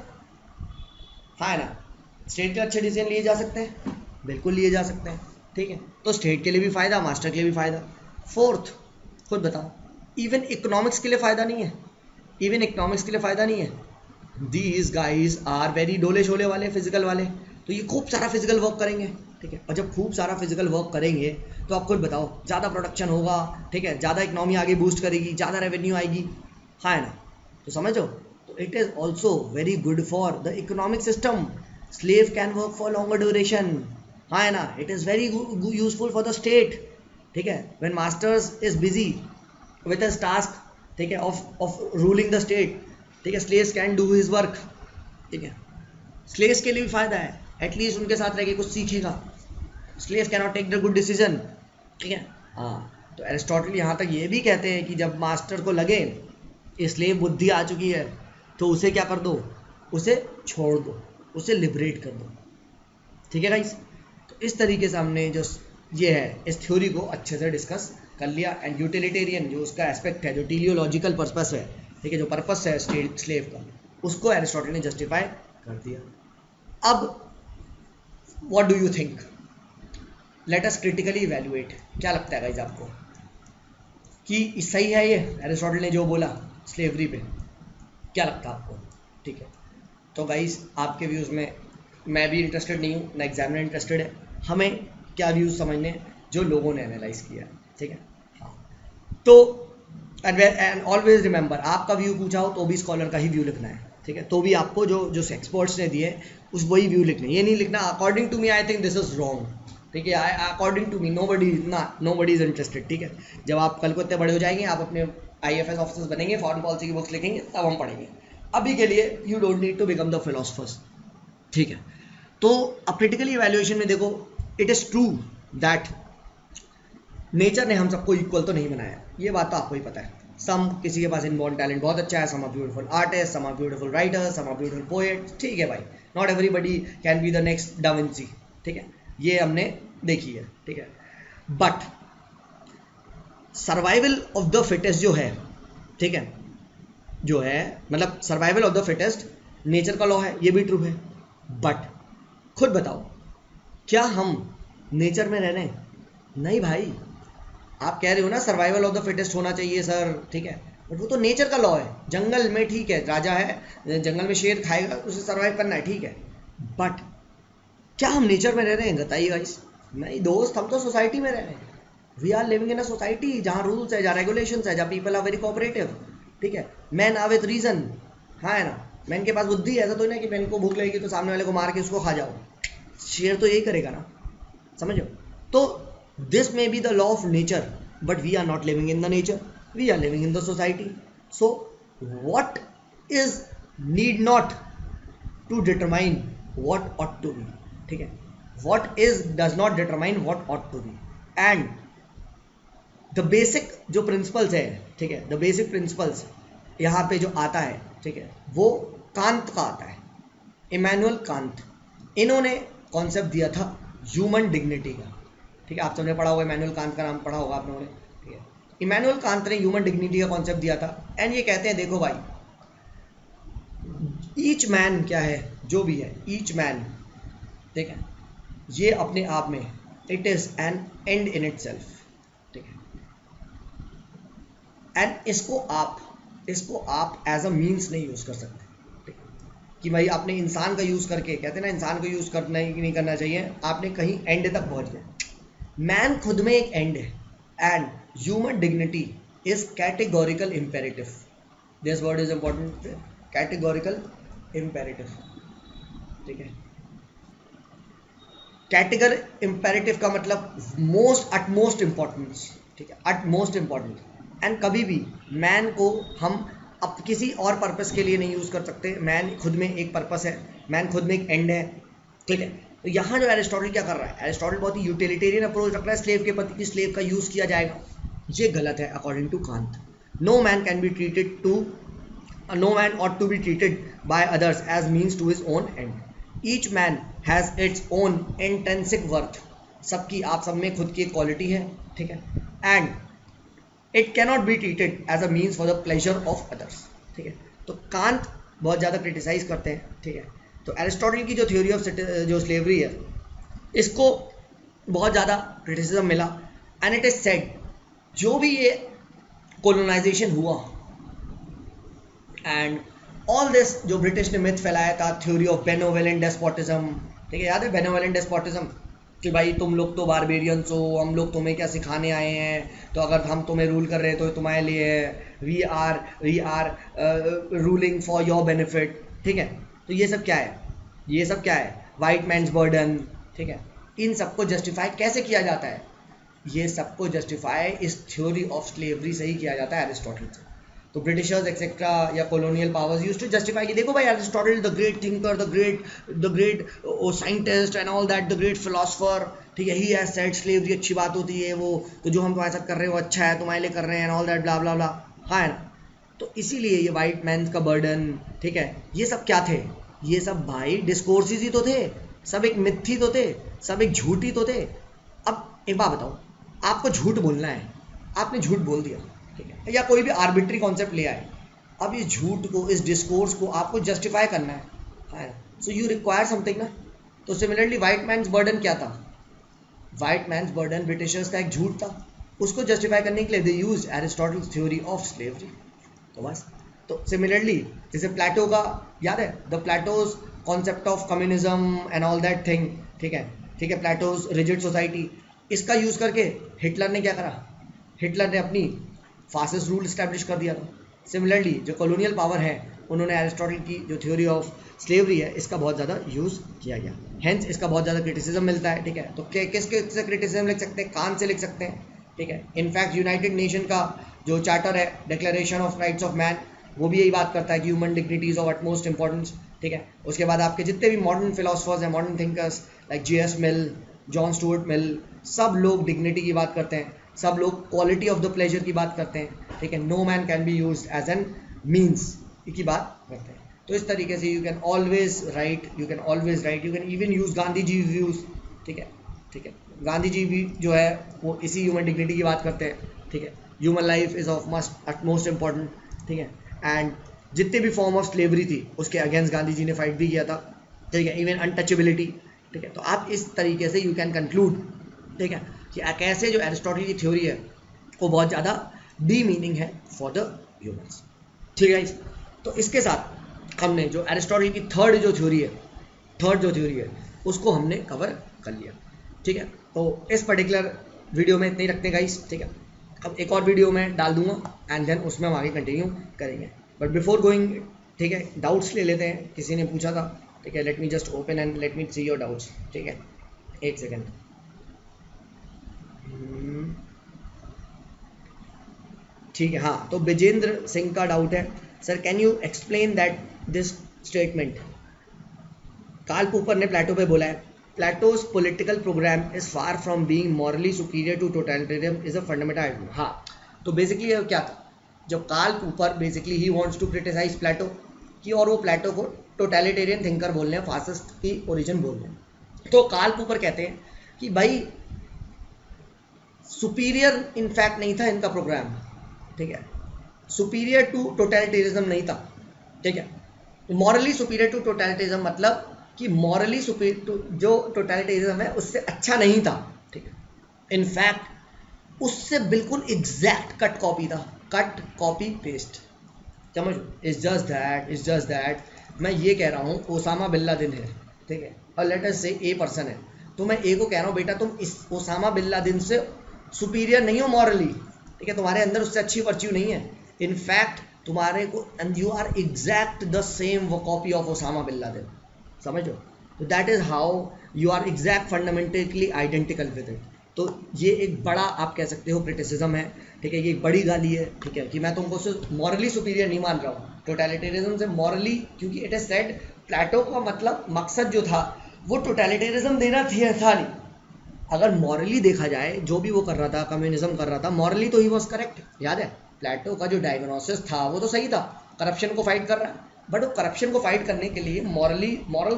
हाँ ना। स्टेट के अच्छे डिसीजन लिए जा सकते हैं, बिल्कुल लिए जा सकते हैं, ठीक है। तो स्टेट के लिए भी फ़ायदा, मास्टर के लिए भी फ़ायदा। फोर्थ, खुद बताओ, इवन इकोनॉमिक्स के लिए फ़ायदा नहीं है? इवन इकोनॉमिक्स के लिए फ़ायदा नहीं है? दीज गाइज आर वेरी डोले शोले वाले, फिजिकल वाले, तो ये खूब सारा फिजिकल वर्क करेंगे, ठीक है। और जब खूब सारा फिजिकल वर्क करेंगे तो आप खुद बताओ, ज़्यादा प्रोडक्शन होगा, ठीक है, ज़्यादा इकोनॉमी आगे बूस्ट करेगी, ज़्यादा रेवेन्यू आएगी, हाँ है ना। तो समझो, तो it is also very good for the economic system. Slave can work for longer duration, हाँ है ना। It is very useful for the state, ठीक है। When masters is busy with his task, ठीक है, ऑफ रूलिंग द स्टेट, ठीक है, slaves can do his work, ठीक है। स्लेव्स के लिए भी फायदा है, एटलीस्ट उनके साथ रह के कुछ सीखेगा। Slave can not take the good decision, ठीक है, हाँ। तो एरिस्टोटल यहाँ तक ये भी कहते हैं कि जब मास्टर को लगे कि स्लेव बुद्धि आ चुकी है तो उसे क्या कर दो? उसे छोड़ दो, उसे लिबरेट कर दो, ठीक है गाइस। तो इस तरीके से हमने जो ये है इस थ्योरी को अच्छे से डिस्कस कर लिया। एंड यूटिलिटेरियन जो उसका एस्पेक्ट है, जो टीलियोलॉजिकल पर्पस है, ठीक है, जो पर्पस है स्लेव का, उसको एरिस्टोटल ने जस्टिफाई कर दिया। अब what do you think? Let us critically evaluate. क्या लगता है गाइस आपको कि सही है ये एरिस्टोटल ने जो बोला स्लेवरी पे? क्या लगता है आपको? ठीक है, तो गाइस आपके व्यूज़ में मैं भी इंटरेस्टेड नहीं हूँ, ना एग्जामिनर इंटरेस्टेड है। हमें क्या व्यूज़ समझने जो लोगों ने एनालाइज किया, ठीक है, हाँ। तो एंड ऑलवेज रिमेंबर, आपका व्यू पूछा हो तो भी स्कॉलर का ही व्यू लिखना है, ठीक है। तो भी आपको जो एक्सपर्ट्स ने दिए उस वही व्यू लिखने, ये नहीं लिखना according to me I think this is wrong, ठीक है, according to me nobody is interested, ठीक है। जब आप कल को इतने बड़े हो जाएंगे, आप अपने IAFS ऑफिसर्स बनेंगे, फॉरेन पॉलिसी की बुक्स लिखेंगे, तब हम पढ़ेंगे। अभी के लिए you don't need to become the philosophers, ठीक है। तो अब क्रिटिकली इवैल्यूएशन में देखो, it is true that nature ने हम सबको इक्वल तो नहीं बनाया, ये बात तो आपको ही पता है। सम किसी के पास इनबॉर्न टैलेंट बहुत अच्छा है, some are beautiful artist, some are beautiful writers, some are beautiful poets, ठीक है भाई। Not everybody can be the next da Vinci, ठीक है, ये हमने देखी है, ठीक है। But survival of the fittest जो है, ठीक है, जो है मतलब survival of the fittest nature का लॉ है, ये भी ट्रू है। बट खुद बताओ, क्या हम नेचर में रह रहे हैं? नहीं भाई, आप कह रहे हो ना सर्वाइवल ऑफ द फिटेस्ट होना चाहिए सर, ठीक है, बट वो तो नेचर का लॉ है। जंगल में ठीक है, राजा है, जंगल में शेर खाएगा, उसे सर्वाइव करना है, ठीक है। बट क्या हम नेचर में रह रहे हैं? बताइए गाइस। नहीं दोस्त, हम तो सोसाइटी में रह रहे हैं। We are living in a society जहाँ रूल्स है, जहाँ रेगुलेशंस है, जहाँ पीपल आर वेरी कोऑपरेटिव, ठीक है। मैन आर विद रीजन, हाँ है ना। मैन के पास बुद्धि है, ऐसा तो नहीं कि मैन को भूख लगेगी तो सामने वाले को मार के उसको खा जाओ। शेर तो यही करेगा ना, समझो। तो this may be the law of nature, but we are not living in the nature, we are living in the society. So what is need not to determine what ought to be, ठीक है। What is does not determine what ought to be. And the basic जो principles है, ठीक है, the basic principles यहाँ पे जो आता है, ठीक है, वो कांत का आता है, इमैनुअल कांत। इन्होंने कॉन्सेप्ट दिया था ह्यूमन डिग्निटी का, ठीक है। आप सबने पढ़ा होगा, इमैनुअल कांत का नाम पढ़ा होगा आप लोगों ने, ठीक है। इमैनुअल कांत ने ह्यूमन डिग्निटी का कॉन्सेप्ट दिया था। एंड ये कहते हैं देखो भाई, ईच मैन क्या है, जो भी है, ईच मैन, ठीक है, ये अपने आप में it is an and in it self, ठीक है। एंड इसको आप एज अ मीन्स नहीं यूज कर सकते, ठीक है, कि भाई आपने इंसान का यूज करके, कहते हैं ना इंसान को यूज करना ही नहीं करना चाहिए, आपने कहीं एंड तक पहुंच गए। मैन खुद में एक एंड है। And human dignity is categorical imperative. This word is important, categorical imperative, ठीक है। कैटेगरी इंपेरेटिव का मतलब मोस्ट, अटमोस्ट इंपॉर्टेंस, ठीक है, अटमोस्ट इंपॉर्टेंट। एंड कभी भी मैन को हम अब किसी और पर्पस के लिए नहीं यूज कर सकते। मैन खुद में एक पर्पस है, मैन खुद में एक एंड है, ठीक है। तो यहाँ जो एरिस्टोटल क्या कर रहा है, एरिस्टोटल बहुत ही यूटिलिटेरियन अप्रोच रख रहा है स्लेव के प्रति, कि स्लेव का यूज किया जाएगा। ये गलत है according to Kant. No man can be treated to, no man ought to be treated by others as means to his own end. Each man has its own intrinsic worth. सबकी, आप सब में खुद की एक क्वालिटी है, ठीक है। And it cannot be treated as a means for the pleasure of others, ठीक है। तो कांत बहुत ज़्यादा क्रिटिसाइज करते हैं, ठीक है। तो एरिस्टोटल की जो थ्योरी ऑफ जो स्लेवरी है, इसको बहुत ज़्यादा क्रिटिसिज्म मिला। एंड इट इज सेड, जो भी ये कोलोनाइजेशन हुआ एंड ऑल दिस, जो ब्रिटिश ने मिथ फैलाया था, थ्योरी ऑफ बेनोवेलेंट डेस्पोटिज्म, ठीक है, याद है बेनोवेलेंट डेस्पोटिज्म, कि भाई तुम लोग तो बारबेरियंस हो, हम लोग तुम्हें क्या सिखाने आए हैं, तो अगर हम तुम्हें रूल कर रहे हैं तो तुम्हारे लिए है, we are ruling for your benefit, ठीक है। तो ये सब क्या है, ये सब क्या है, वाइट मैन्स बर्डन, ठीक है। इन सबको जस्टिफाई कैसे किया जाता है? ये सबको जस्टिफाई इस थ्योरी ऑफ स्लेवरी से ही किया जाता है, एरिस्टोटल से। तो ब्रिटिशर्स एक्सेट्रा या colonial powers used to justify कि देखो भाई Aristotle the great thinker, the great scientist and all that, the great philosopher, ठीक है, ही हैज सेड स्लेवरी अच्छी बात होती है, वो तो जो हम तुम्हारे साथ कर रहे हैं वो अच्छा है, तुम्हारे लिए कर रहे हैं एंड ऑल दैट ब्ला ब्ला ब्ला, हाँ है ना। तो इसीलिए ये वाइट मैन का बर्डन, ठीक है, ये सब क्या थे, ये सब भाई डिस्कोर्सेस ही तो थे, सब एक मिथ ही तो थे, सब एक झूठ ही तो थे। अब एक बात बताओ, आपको झूठ बोलना है, आपने झूठ बोल दिया, ठीक है, या कोई भी आर्बिट्री कॉन्सेप्ट ले आए, अब इस झूठ को, इस डिस्कोर्स को आपको जस्टिफाई करना है, सो यू रिक्वायर समथिंग ना। तो सिमिलरली वाइट मैन्स बर्डन क्या था, वाइट मैन्स बर्डन ब्रिटिशर्स का एक झूठ था, उसको जस्टिफाई करने के लिए they used Aristotle's theory of slavery. तो बस, तो सिमिलरली जैसे प्लेटो का याद है, the Plato's concept of communism and all that thing, ठीक है, ठीक है, प्लेटोज रिजिड सोसाइटी, इसका यूज करके हिटलर ने क्या करा, हिटलर ने अपनी फासिस्ट रूल इस्टेब्लिश कर दिया था। सिमिलरली जो कॉलोनियल पावर है, उन्होंने एरिस्टोटल की जो थ्योरी ऑफ स्लेवरी है, इसका बहुत ज़्यादा यूज़ किया गया, हेंस इसका बहुत ज़्यादा क्रिटिसिज्म मिलता है, ठीक है। तो किसके से क्रिटिसिज्म लिख सकते हैं, कांत से लिख सकते हैं, ठीक है। इनफैक्ट यूनाइटेड नेशन का जो चार्टर है, declaration of rights of man, वो भी यही बात करता है कि human dignity is of utmost importance, ठीक है। उसके बाद आपके जितने भी मॉडर्न फिलोसफर्स हैं, मॉडर्न थिंकर्स लाइक J.S. मिल, जॉन स्टुअर्ट मिल, सब लोग डिग्निटी की बात करते हैं, सब लोग क्वालिटी ऑफ द प्लेजर की बात करते हैं, ठीक है। No man can be used as an means की बात करते हैं। तो इस तरीके से you can always write, you can even use Gandhi ji views, ठीक है, ठीक है। गांधी जी भी जो है वो इसी ह्यूमन डिग्निटी की बात करते हैं, ठीक है। Human life is of must utmost important, ठीक है। एंड जितने भी फॉर्म ऑफ स्लेवरी थी उसके अगेंस्ट गांधी जी ने फाइट भी किया था, ठीक है, इवन अनटचेबिलिटी, ठीक है। तो आप इस तरीके से यू कैन कंक्लूड, ठीक है, कि कैसे जो एरिस्टोटल की थ्योरी है वो बहुत ज़्यादा बी मीनिंग है फॉर द ह्यूमंस। ठीक है, तो इसके साथ हमने जो एरिस्टोटल की थर्ड जो थ्योरी है उसको हमने कवर कर लिया। ठीक है, तो इस पर्टिकुलर वीडियो में इतने ही रखते हैं गाइस। ठीक है, अब एक और वीडियो में डाल दूंगा एंड देन उसमें हम आगे कंटिन्यू करेंगे। बट बिफोर गोइंग, ठीक है, डाउट्स ले लेते हैं, किसी ने पूछा था। ठीक है, late me just open and let me see your doubts. ठीक है, एक सेकेंड। ठीक है, हाँ, तो विजेंद्र सिंह का डाउट है, sir can you explain that this statement. Karl Popper ने प्लेटो पे बोला है, Plato's political programme is far from being morally superior to totalitarian is a fundamental idea. हाँ, तो बेसिकली क्या था, जब Karl Popper basically he wants to criticize Plato की, और वो प्लेटो को टोटलिटेरियन थिंकर बोल रहे हैं, फासिस्ट की ओरिजिन बोल रहे हैं। तो कार्ल पोपर कहते हैं कि भाई सुपीरियर इनफैक्ट नहीं था इनका प्रोग्राम। ठीक है, सुपीरियर टू टोटलिटेरिज्म नहीं था। ठीक है, मॉरली सुपीरियर टू टोटलिटेरिज्म मतलब कि मॉरली सुपीरियर जो टोटलिटेरिज्म है उससे अच्छा नहीं था। ठीक है, इनफैक्ट उससे बिल्कुल एग्जैक्ट कट कॉपी था, कट कॉपी पेस्ट। समझ, इट्स जस्ट दैट मैं ये कह रहा हूँ ओसामा बिन लादेन है, ठीक है, और लेट अस से ए पर्सन है, तो मैं ए को कह रहा हूँ बेटा तुम इस ओसामा बिन लादेन से सुपीरियर नहीं हो मॉरली। ठीक है, तुम्हारे अंदर उससे अच्छी वर्च्यू नहीं है, इनफैक्ट तुम्हारे को, and you are exact the same वो copy of Osama bin Laden. समझो, तो that is how you are exact fundamentally identical with it. तो ये एक बड़ा आप कह सकते हो क्रिटिसिज्म है। ठीक है, ये एक बड़ी गाली है। ठीक है, कि मैं तुमको सिर्फ मॉरली सुपीरियर नहीं मान रहा हूँ टोटलिटेरिज्म से मॉरली, क्योंकि इट इज सेड प्लेटो का मतलब मकसद जो था वो टोटलिटेरिज्म देना था नहीं। अगर मॉरली देखा जाए, जो भी वो कर रहा था, कम्युनिज्म कर रहा था, मॉरली तो ही वॉज करेक्ट। याद है, प्लेटो का जो डायग्नोसिस था वो तो सही था, करप्शन को फाइट कर रहा है, बट वो करप्शन को फाइट करने के लिए मॉरल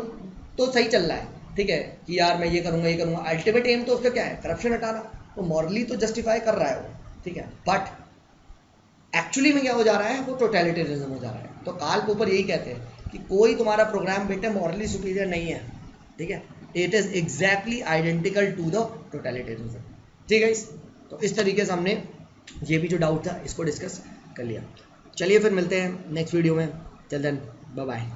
तो सही चल रहा है। ठीक है, कि यार मैं ये करूँगा, अल्टीमेट एम तो उसका क्या है, करप्शन हटाना, तो मॉरली तो जस्टिफाई कर रहा है वो। ठीक है, बट एक्चुअली में क्या हो जा रहा है, वो टोटलिटेरिज्म हो जा रहा है। तो कार्ल पोपर यही कहते हैं कि कोई तुम्हारा प्रोग्राम बेटे मॉरली सुपीरियर नहीं है। ठीक है, it is exactly identical to the totalitarism. ठीक है, तो इस तरीके से हमने ये भी जो डाउट था इसको डिस्कस कर लिया। चलिए फिर मिलते हैं नेक्स्ट वीडियो में, टिल देन बाय बाय।